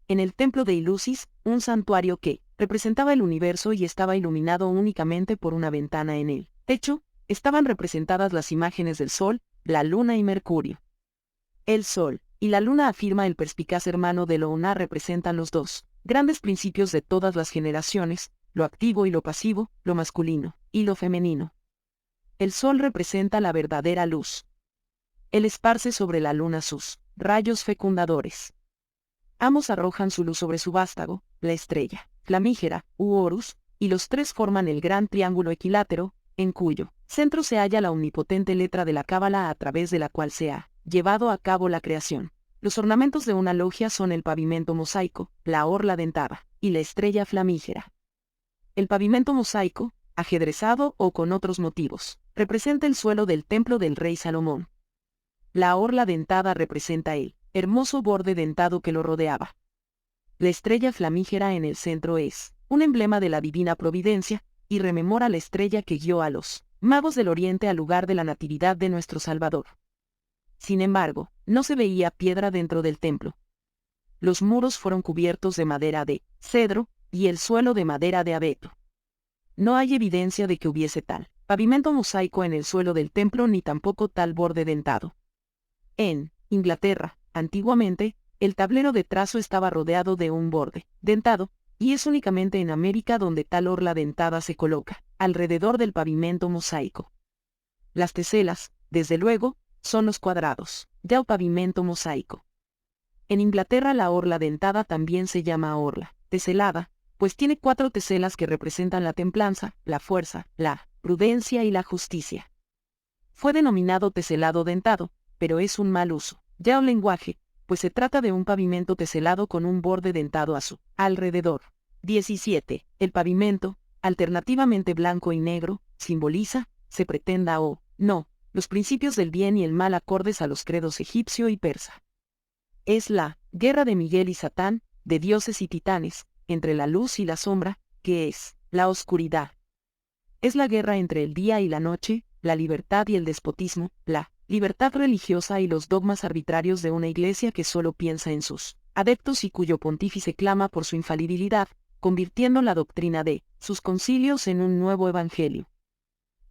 En el templo de Ilusis, un santuario que representaba el universo y estaba iluminado únicamente por una ventana en el techo, estaban representadas las imágenes del sol, la luna y Mercurio. El sol y la luna, afirma el perspicaz hermano de Loona, representan los dos grandes principios de todas las generaciones, lo activo y lo pasivo, lo masculino y lo femenino. El sol representa la verdadera luz. Él esparce sobre la luna sus rayos fecundadores. Ambos arrojan su luz sobre su vástago, la estrella flamígera, u Horus, y los tres forman el gran triángulo equilátero, en cuyo centro se halla la omnipotente letra de la Cábala a través de la cual se ha llevado a cabo la creación. Los ornamentos de una logia son el pavimento mosaico, la orla dentada, y la estrella flamígera. El pavimento mosaico, ajedrezado o con otros motivos, representa el suelo del templo del rey Salomón. La orla dentada representa el hermoso borde dentado que lo rodeaba. La estrella flamígera en el centro es un emblema de la divina providencia, y rememora la estrella que guió a los magos del oriente al lugar de la natividad de nuestro Salvador. Sin embargo, no se veía piedra dentro del templo. Los muros fueron cubiertos de madera de cedro, y el suelo de madera de abeto. No hay evidencia de que hubiese tal pavimento mosaico en el suelo del templo ni tampoco tal borde dentado. En Inglaterra, antiguamente, el tablero de trazo estaba rodeado de un borde dentado, y es únicamente en América donde tal orla dentada se coloca, alrededor del pavimento mosaico. Las teselas, desde luego, son los cuadrados, ya o pavimento mosaico. En Inglaterra la orla dentada también se llama orla teselada, pues tiene 4 teselas que representan la templanza, la fuerza, la prudencia y la justicia. Fue denominado teselado dentado, pero es un mal uso, ya o lenguaje, pues se trata de un pavimento teselado con un borde dentado a su alrededor. 17. El pavimento, alternativamente blanco y negro, simboliza, se pretenda o no, los principios del bien y el mal acordes a los credos egipcio y persa. Es la guerra de Miguel y Satán, de dioses y titanes, entre la luz y la sombra, que es la oscuridad. Es la guerra entre el día y la noche, la libertad y el despotismo, la libertad religiosa y los dogmas arbitrarios de una iglesia que solo piensa en sus adeptos y cuyo pontífice clama por su infalibilidad, convirtiendo la doctrina de sus concilios en un nuevo evangelio.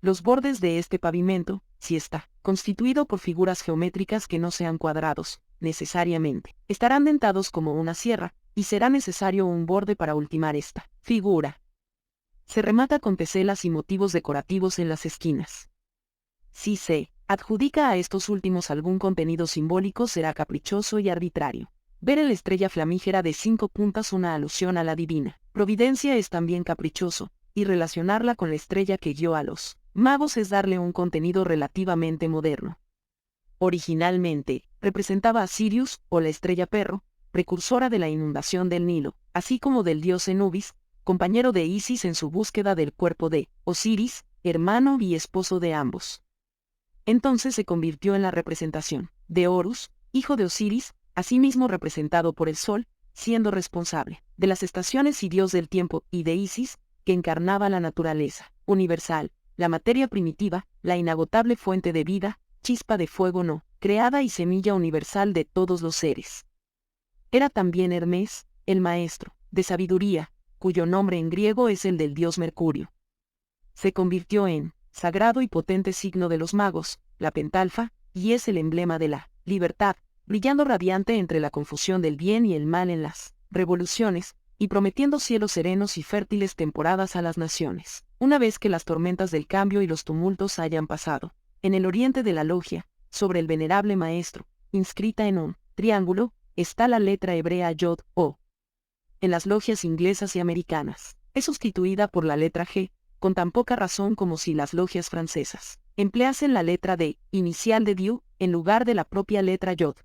Los bordes de este pavimento, si está constituido por figuras geométricas que no sean cuadrados, necesariamente. Estarán dentados como una sierra, y será necesario un borde para ultimar esta figura. Se remata con teselas y motivos decorativos en las esquinas. Si se adjudica a estos últimos algún contenido simbólico será caprichoso y arbitrario. Ver en la estrella flamígera de 5 puntas una alusión a la divina providencia es también caprichoso, y relacionarla con la estrella que guió a los magos es darle un contenido relativamente moderno. Originalmente, representaba a Sirius, o la estrella perro, precursora de la inundación del Nilo, así como del dios Anubis, compañero de Isis en su búsqueda del cuerpo de Osiris, hermano y esposo de ambos. Entonces se convirtió en la representación de Horus, hijo de Osiris, asimismo representado por el Sol, siendo responsable de las estaciones y dios del tiempo, y de Isis, que encarnaba la naturaleza universal, la materia primitiva, la inagotable fuente de vida, chispa de fuego no creada y semilla universal de todos los seres. Era también Hermes, el maestro de sabiduría, cuyo nombre en griego es el del dios Mercurio. Se convirtió en sagrado y potente signo de los magos, la pentalfa, y es el emblema de la libertad, brillando radiante entre la confusión del bien y el mal en las revoluciones, y prometiendo cielos serenos y fértiles temporadas a las naciones. Una vez que las tormentas del cambio y los tumultos hayan pasado, en el oriente de la logia, sobre el venerable maestro, inscrita en un triángulo, está la letra hebrea Yod, o. En las logias inglesas y americanas, es sustituida por la letra G, con tan poca razón como si las logias francesas empleasen la letra D, inicial de Dieu, en lugar de la propia letra Yod.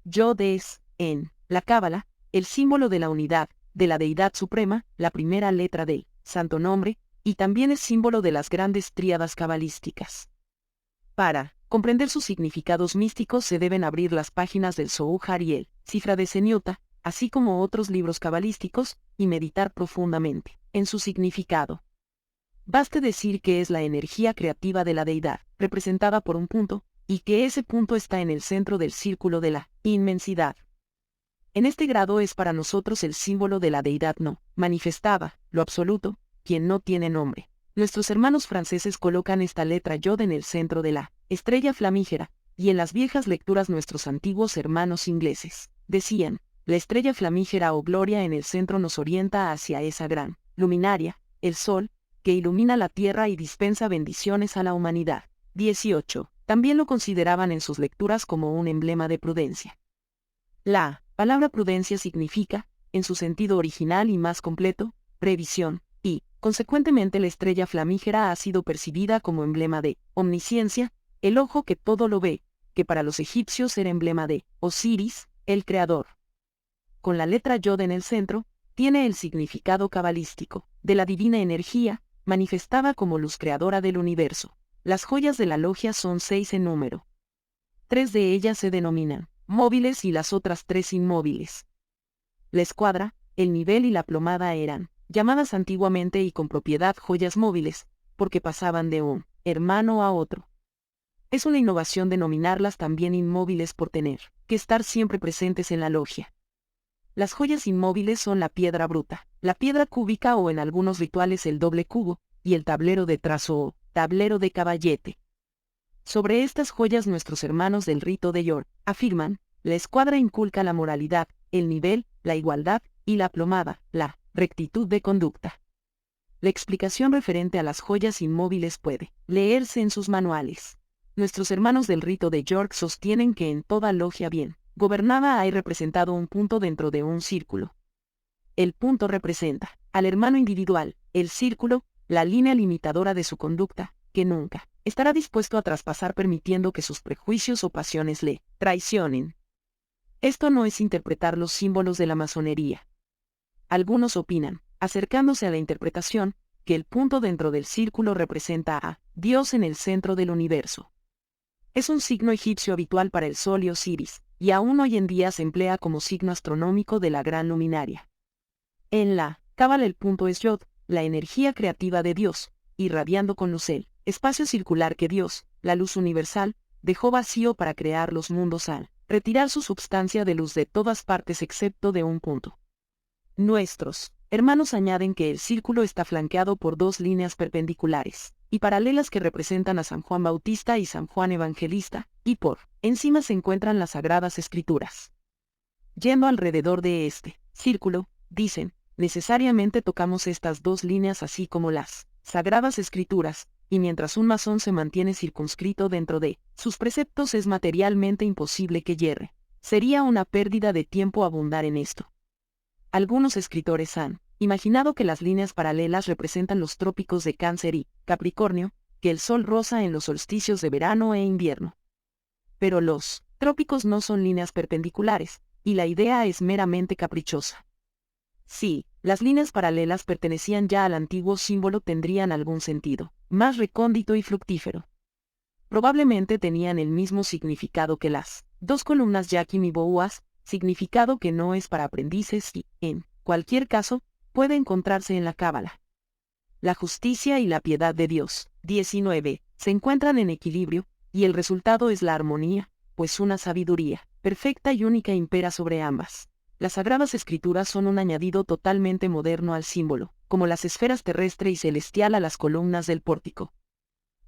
Yod es, en la Cábala, el símbolo de la unidad, de la deidad suprema, la primera letra del santo nombre, y también es símbolo de las grandes tríadas cabalísticas. Para comprender sus significados místicos se deben abrir las páginas del Zohar y el Cifra de Seniota, así como otros libros cabalísticos, y meditar profundamente en su significado. Baste decir que es la energía creativa de la deidad, representada por un punto, y que ese punto está en el centro del círculo de la inmensidad. En este grado es para nosotros el símbolo de la deidad no manifestada, lo absoluto, quien no tiene nombre. Nuestros hermanos franceses colocan esta letra Yod en el centro de la estrella flamígera, y en las viejas lecturas nuestros antiguos hermanos ingleses decían, la estrella flamígera o gloria en el centro nos orienta hacia esa gran luminaria, el sol, que ilumina la tierra y dispensa bendiciones a la humanidad. 18. También lo consideraban en sus lecturas como un emblema de prudencia. La palabra prudencia significa, en su sentido original y más completo, previsión, y, consecuentemente la estrella flamígera ha sido percibida como emblema de omnisciencia, el ojo que todo lo ve, que para los egipcios era emblema de Osiris, el creador. Con la letra Yod en el centro, tiene el significado cabalístico, de la divina energía, manifestada como luz creadora del universo. Las joyas de la logia son 6 en número. 3 de ellas se denominan móviles y las otras 3 inmóviles. La escuadra, el nivel y la plomada eran llamadas antiguamente y con propiedad joyas móviles, porque pasaban de un hermano a otro. Es una innovación denominarlas también inmóviles por tener que estar siempre presentes en la logia. Las joyas inmóviles son la piedra bruta, la piedra cúbica o en algunos rituales el doble cubo, y el tablero de trazo o tablero de caballete. Sobre estas joyas nuestros hermanos del rito de York afirman, la escuadra inculca la moralidad, el nivel, la igualdad, y la plomada, la rectitud de conducta. La explicación referente a las joyas inmóviles puede leerse en sus manuales. Nuestros hermanos del rito de York sostienen que en toda logia bien gobernada hay representado un punto dentro de un círculo. El punto representa al hermano individual, el círculo, la línea limitadora de su conducta, que nunca estará dispuesto a traspasar permitiendo que sus prejuicios o pasiones le traicionen. Esto no es interpretar los símbolos de la masonería. Algunos opinan, acercándose a la interpretación, que el punto dentro del círculo representa a Dios en el centro del universo. Es un signo egipcio habitual para el sol y Osiris, y aún hoy en día se emplea como signo astronómico de la gran luminaria. En la Cábala el punto es Yod, la energía creativa de Dios, irradiando con luz el espacio circular que Dios, la luz universal, dejó vacío para crear los mundos al retirar su substancia de luz de todas partes excepto de un punto. Nuestros hermanos añaden que el círculo está flanqueado por 2 líneas perpendiculares, y paralelas que representan a San Juan Bautista y San Juan Evangelista, y por encima se encuentran las Sagradas Escrituras. Yendo alrededor de este círculo, dicen, necesariamente tocamos estas dos líneas así como las Sagradas Escrituras, y mientras un masón se mantiene circunscrito dentro de sus preceptos es materialmente imposible que yerre. Sería una pérdida de tiempo abundar en esto. Algunos escritores han imaginado que las líneas paralelas representan los trópicos de Cáncer y Capricornio, que el sol roza en los solsticios de verano e invierno. Pero los trópicos no son líneas perpendiculares, y la idea es meramente caprichosa. Si las líneas paralelas pertenecían ya al antiguo símbolo tendrían algún sentido, más recóndito y fructífero. Probablemente tenían el mismo significado que las dos columnas Yaquim y Boaz, significado que no es para aprendices y, en cualquier caso, puede encontrarse en la Cábala. La justicia y la piedad de Dios, 19, se encuentran en equilibrio, y el resultado es la armonía, pues una sabiduría perfecta y única impera sobre ambas. Las Sagradas Escrituras son un añadido totalmente moderno al símbolo, como las esferas terrestre y celestial a las columnas del pórtico.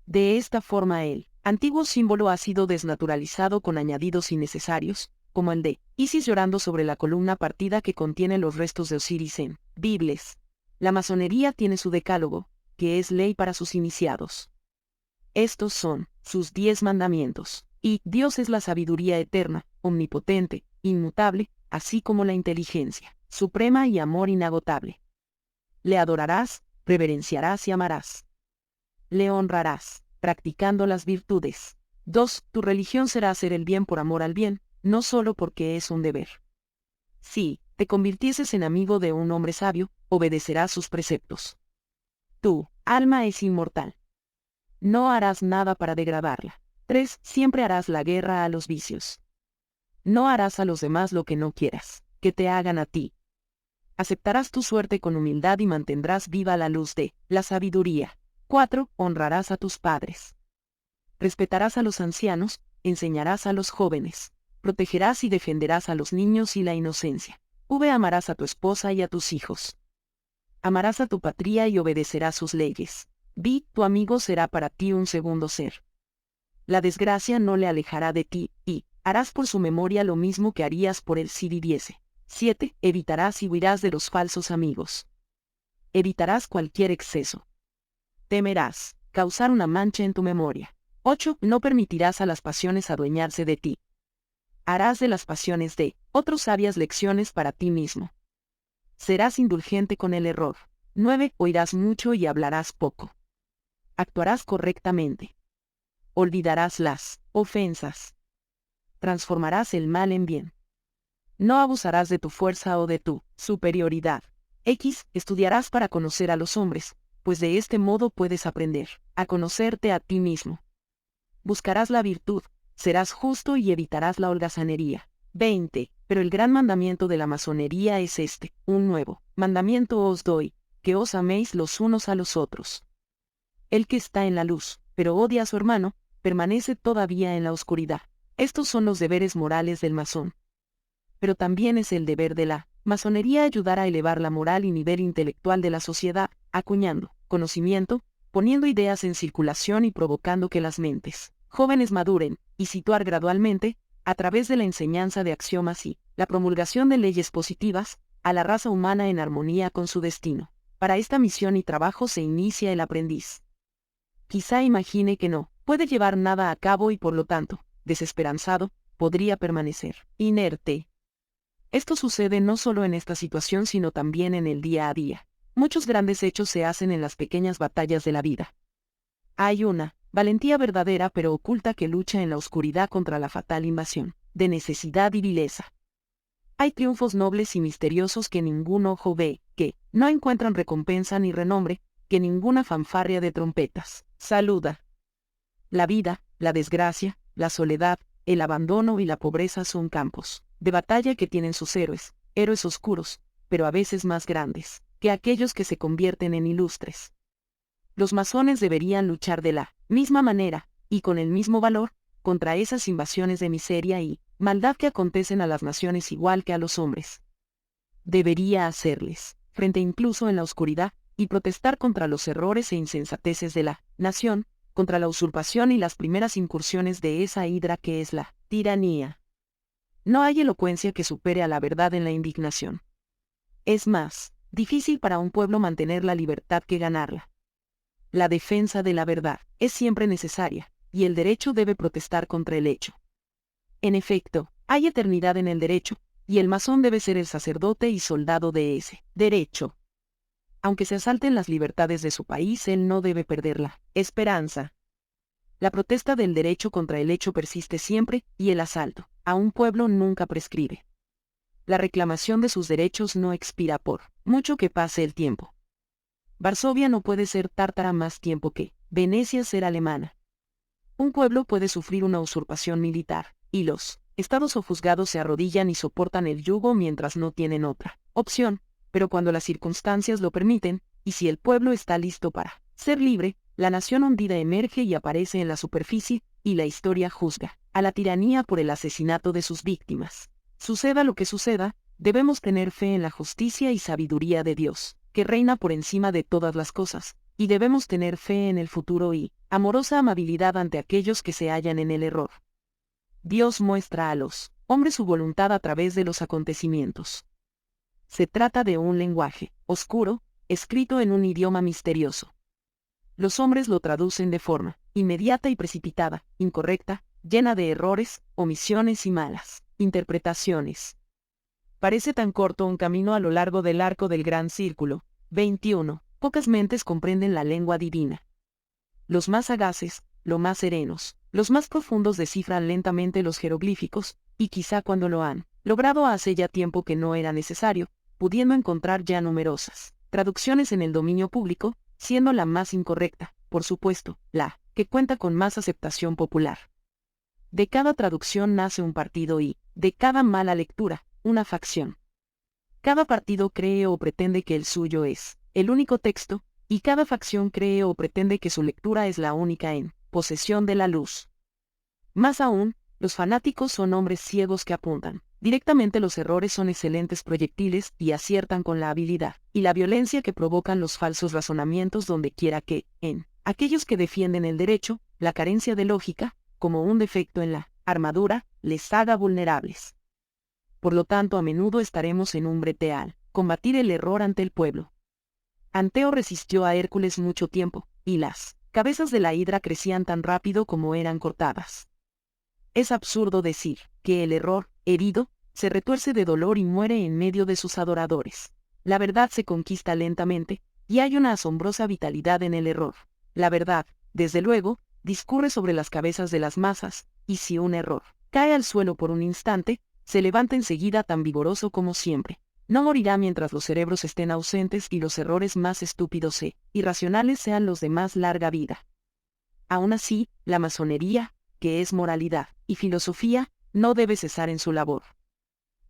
De esta forma el antiguo símbolo ha sido desnaturalizado con añadidos innecesarios, como el de Isis llorando sobre la columna partida que contiene los restos de Osiris en Bibles. La masonería tiene su decálogo, que es ley para sus iniciados. Estos son sus 10 mandamientos, y Dios es la sabiduría eterna, omnipotente, inmutable, así como la inteligencia suprema y amor inagotable. Le adorarás, reverenciarás y amarás. Le honrarás, practicando las virtudes. 2. Tu religión será hacer el bien por amor al bien, no solo porque es un deber. Si te convirtieses en amigo de un hombre sabio, obedecerás sus preceptos. Tu alma es inmortal. No harás nada para degradarla. 3. Siempre harás la guerra a los vicios. No harás a los demás lo que no quieras que te hagan a ti. Aceptarás tu suerte con humildad y mantendrás viva la luz de la sabiduría. 4. Honrarás a tus padres. Respetarás a los ancianos, enseñarás a los jóvenes, protegerás y defenderás a los niños y la inocencia. Amarás a tu esposa y a tus hijos. Amarás a tu patria y obedecerás sus leyes. Tu amigo será para ti un segundo ser. La desgracia no le alejará de ti, y harás por su memoria lo mismo que harías por él si viviese. 7. Evitarás y huirás de los falsos amigos. Evitarás cualquier exceso. Temerás causar una mancha en tu memoria. 8. No permitirás a las pasiones adueñarse de ti. Harás de las pasiones de otros sabias lecciones para ti mismo. Serás indulgente con el error. 9. Oirás mucho y hablarás poco. Actuarás correctamente. Olvidarás las ofensas. Transformarás el mal en bien. No abusarás de tu fuerza o de tu superioridad. Estudiarás para conocer a los hombres, pues de este modo puedes aprender a conocerte a ti mismo. Buscarás la virtud, serás justo y evitarás la holgazanería. 20. Pero el gran mandamiento de la masonería es este: un nuevo mandamiento os doy, que os améis los unos a los otros. El que está en la luz, pero odia a su hermano, permanece todavía en la oscuridad. Estos son los deberes morales del masón. Pero también es el deber de la masonería ayudar a elevar la moral y nivel intelectual de la sociedad, acuñando conocimiento, poniendo ideas en circulación y provocando que las mentes jóvenes maduren, y situar gradualmente, a través de la enseñanza de axiomas y la promulgación de leyes positivas, a la raza humana en armonía con su destino. Para esta misión y trabajo se inicia el aprendiz. Quizá imagine que no puede llevar nada a cabo y por lo tanto, desesperanzado, podría permanecer inerte. Esto sucede no solo en esta situación sino también en el día a día. Muchos grandes hechos se hacen en las pequeñas batallas de la vida. Hay una valentía verdadera pero oculta que lucha en la oscuridad contra la fatal invasión de necesidad y vileza. Hay triunfos nobles y misteriosos que ningún ojo ve, que no encuentran recompensa ni renombre, que ninguna fanfarria de trompetas saluda. La vida, la desgracia, la soledad, el abandono y la pobreza son campos de batalla que tienen sus héroes, héroes oscuros, pero a veces más grandes que aquellos que se convierten en ilustres. Los masones deberían luchar de la misma manera, y con el mismo valor, contra esas invasiones de miseria y maldad que acontecen a las naciones igual que a los hombres. Debería hacerles frente incluso en la oscuridad, y protestar contra los errores e insensateces de la nación, contra la usurpación y las primeras incursiones de esa hidra que es la tiranía. No hay elocuencia que supere a la verdad en la indignación. Es más difícil para un pueblo mantener la libertad que ganarla. La defensa de la verdad es siempre necesaria, y el derecho debe protestar contra el hecho. En efecto, hay eternidad en el derecho, y el masón debe ser el sacerdote y soldado de ese derecho. Aunque se asalten las libertades de su país, él no debe perder la esperanza. La protesta del derecho contra el hecho persiste siempre, y el asalto a un pueblo nunca prescribe. La reclamación de sus derechos no expira por mucho que pase el tiempo. Varsovia no puede ser tártara más tiempo que Venecia ser alemana. Un pueblo puede sufrir una usurpación militar, y los estados o juzgados se arrodillan y soportan el yugo mientras no tienen otra opción, pero cuando las circunstancias lo permiten, y si el pueblo está listo para ser libre, la nación hundida emerge y aparece en la superficie, y la historia juzga a la tiranía por el asesinato de sus víctimas. Suceda lo que suceda, debemos tener fe en la justicia y sabiduría de Dios, que reina por encima de todas las cosas, y debemos tener fe en el futuro y amorosa amabilidad ante aquellos que se hallan en el error. Dios muestra a los hombres su voluntad a través de los acontecimientos. Se trata de un lenguaje oscuro, escrito en un idioma misterioso. Los hombres lo traducen de forma inmediata y precipitada, incorrecta, llena de errores, omisiones y malas interpretaciones. Parece tan corto un camino a lo largo del arco del gran círculo. 21. Pocas mentes comprenden la lengua divina. Los más sagaces, los más serenos, los más profundos descifran lentamente los jeroglíficos, y quizá cuando lo han logrado hace ya tiempo que no era necesario, pudiendo encontrar ya numerosas traducciones en el dominio público, siendo la más incorrecta, por supuesto, la que cuenta con más aceptación popular. De cada traducción nace un partido y, de cada mala lectura, una facción. Cada partido cree o pretende que el suyo es el único texto, y cada facción cree o pretende que su lectura es la única en posesión de la luz. Más aún, los fanáticos son hombres ciegos que apuntan directamente los errores, son excelentes proyectiles y aciertan con la habilidad y la violencia que provocan los falsos razonamientos donde quiera que, en aquellos que defienden el derecho, la carencia de lógica, como un defecto en la armadura, les haga vulnerables. Por lo tanto, a menudo estaremos en un breteal, combatir el error ante el pueblo. Anteo resistió a Hércules mucho tiempo, y las cabezas de la hidra crecían tan rápido como eran cortadas. Es absurdo decir que el error, herido, se retuerce de dolor y muere en medio de sus adoradores. La verdad se conquista lentamente, y hay una asombrosa vitalidad en el error. La verdad, desde luego, discurre sobre las cabezas de las masas, y si un error cae al suelo por un instante, se levanta enseguida tan vigoroso como siempre. No morirá mientras los cerebros estén ausentes y los errores más estúpidos e irracionales sean los de más larga vida. Aún así, la masonería, que es moralidad y filosofía, no debe cesar en su labor.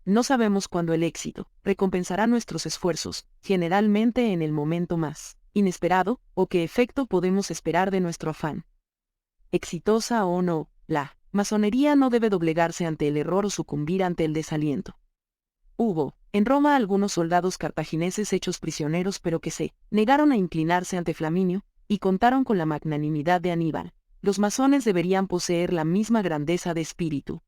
No sabemos cuándo el éxito recompensará nuestros esfuerzos, generalmente en el momento más inesperado, o qué efecto podemos esperar de nuestro afán. Exitosa o no, la masonería no debe doblegarse ante el error o sucumbir ante el desaliento. Hubo, en Roma, algunos soldados cartagineses hechos prisioneros pero que se negaron a inclinarse ante Flaminio, y contaron con la magnanimidad de Aníbal. Los masones deberían poseer la misma grandeza de espíritu.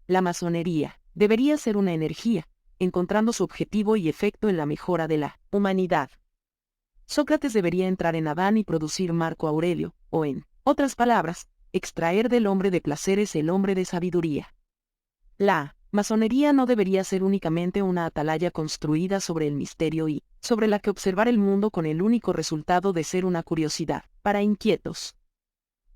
La masonería debería ser una energía, encontrando su objetivo y efecto en la mejora de la humanidad. Sócrates debería entrar en Adán y producir Marco Aurelio, o en otras palabras, extraer del hombre de placeres el hombre de sabiduría. La masonería no debería ser únicamente una atalaya construida sobre el misterio y sobre la que observar el mundo con el único resultado de ser una curiosidad para inquietos.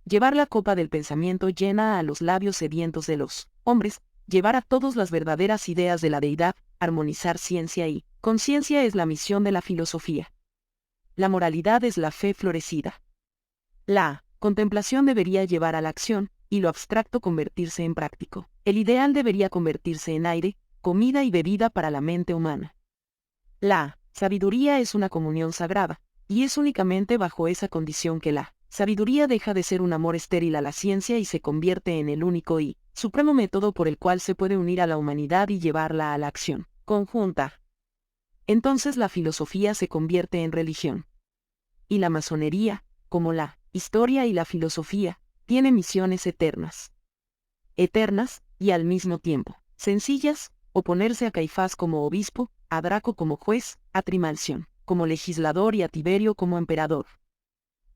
Llevar la copa del pensamiento llena a los labios sedientos de los hombres, llevar a todos las verdaderas ideas de la deidad, armonizar ciencia y conciencia es la misión de la filosofía. La moralidad es la fe florecida. La contemplación debería llevar a la acción, y lo abstracto convertirse en práctico. El ideal debería convertirse en aire, comida y bebida para la mente humana. La sabiduría es una comunión sagrada, y es únicamente bajo esa condición que la sabiduría deja de ser un amor estéril a la ciencia y se convierte en el único y supremo método por el cual se puede unir a la humanidad y llevarla a la acción conjunta. Entonces la filosofía se convierte en religión. Y la masonería, como la historia y la filosofía, tiene misiones eternas. Eternas, y al mismo tiempo, sencillas: oponerse a Caifás como obispo, a Draco como juez, a Trimalción como legislador y a Tiberio como emperador.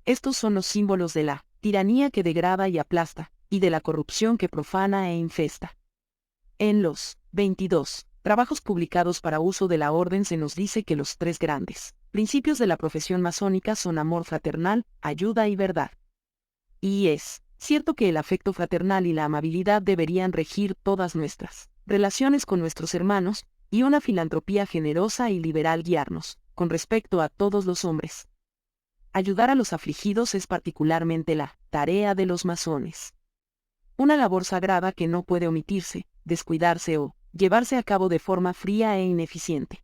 Estos son los símbolos de la tiranía que degrada y aplasta, y de la corrupción que profana e infesta. En los 22 trabajos publicados para uso de la orden se nos dice que los tres grandes principios de la profesión masónica son amor fraternal, ayuda y verdad. Y es cierto que el afecto fraternal y la amabilidad deberían regir todas nuestras relaciones con nuestros hermanos, y una filantropía generosa y liberal guiarnos, con respecto a todos los hombres. Ayudar a los afligidos es particularmente la tarea de los masones. Una labor sagrada que no puede omitirse, descuidarse o llevarse a cabo de forma fría e ineficiente.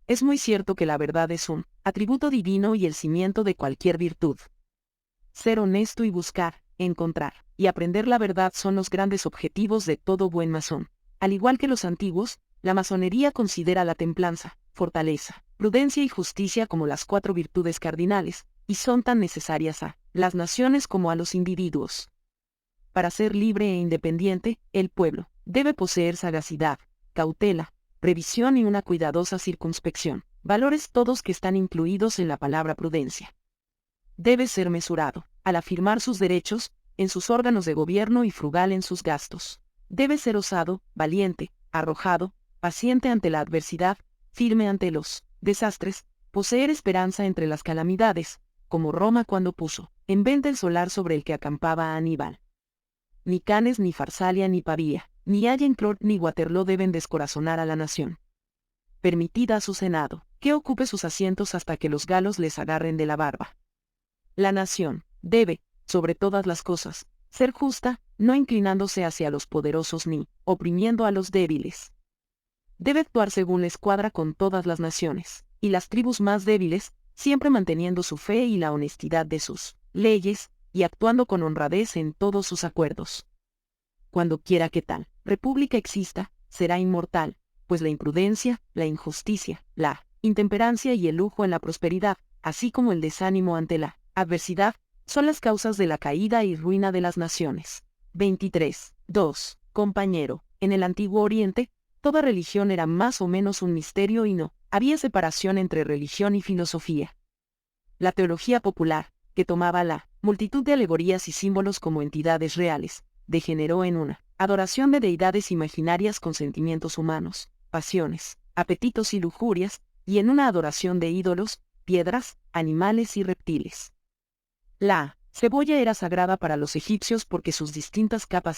Es muy cierto que la verdad es un atributo divino y el cimiento de cualquier virtud. Ser honesto y buscar, encontrar y aprender la verdad son los grandes objetivos de todo buen masón. Al igual que los antiguos, la masonería considera la templanza, fortaleza, prudencia y justicia como las 4 virtudes cardinales, y son tan necesarias a las naciones como a los individuos. Para ser libre e independiente, el pueblo debe poseer sagacidad, cautela, previsión y una cuidadosa circunspección, valores todos que están incluidos en la palabra prudencia. Debe ser mesurado, al afirmar sus derechos, en sus órganos de gobierno y frugal en sus gastos. Debe ser osado, valiente, arrojado, paciente ante la adversidad, firme ante los desastres, poseer esperanza entre las calamidades, como Roma cuando puso en venta el solar sobre el que acampaba Aníbal. Ni Cannes ni Farsalia ni Pavía, ni Agincourt ni Waterloo deben descorazonar a la nación. Permitid a su senado que ocupe sus asientos hasta que los galos les agarren de la barba. La nación debe, sobre todas las cosas, ser justa, no inclinándose hacia los poderosos ni oprimiendo a los débiles. Debe actuar según la escuadra con todas las naciones, y las tribus más débiles, siempre manteniendo su fe y la honestidad de sus leyes, y actuando con honradez en todos sus acuerdos. Cuando quiera que tal república exista, será inmortal, pues la imprudencia, la injusticia, la intemperancia y el lujo en la prosperidad, así como el desánimo ante la adversidad, son las causas de la caída y ruina de las naciones. 23. 2. Compañero, en el Antiguo Oriente, toda religión era más o menos un misterio y no había separación entre religión y filosofía. La teología popular, que tomaba la multitud de alegorías y símbolos como entidades reales, degeneró en una adoración de deidades imaginarias con sentimientos humanos, pasiones, apetitos y lujurias, y en una adoración de ídolos, piedras, animales y reptiles. La cebolla era sagrada para los egipcios porque sus distintas capas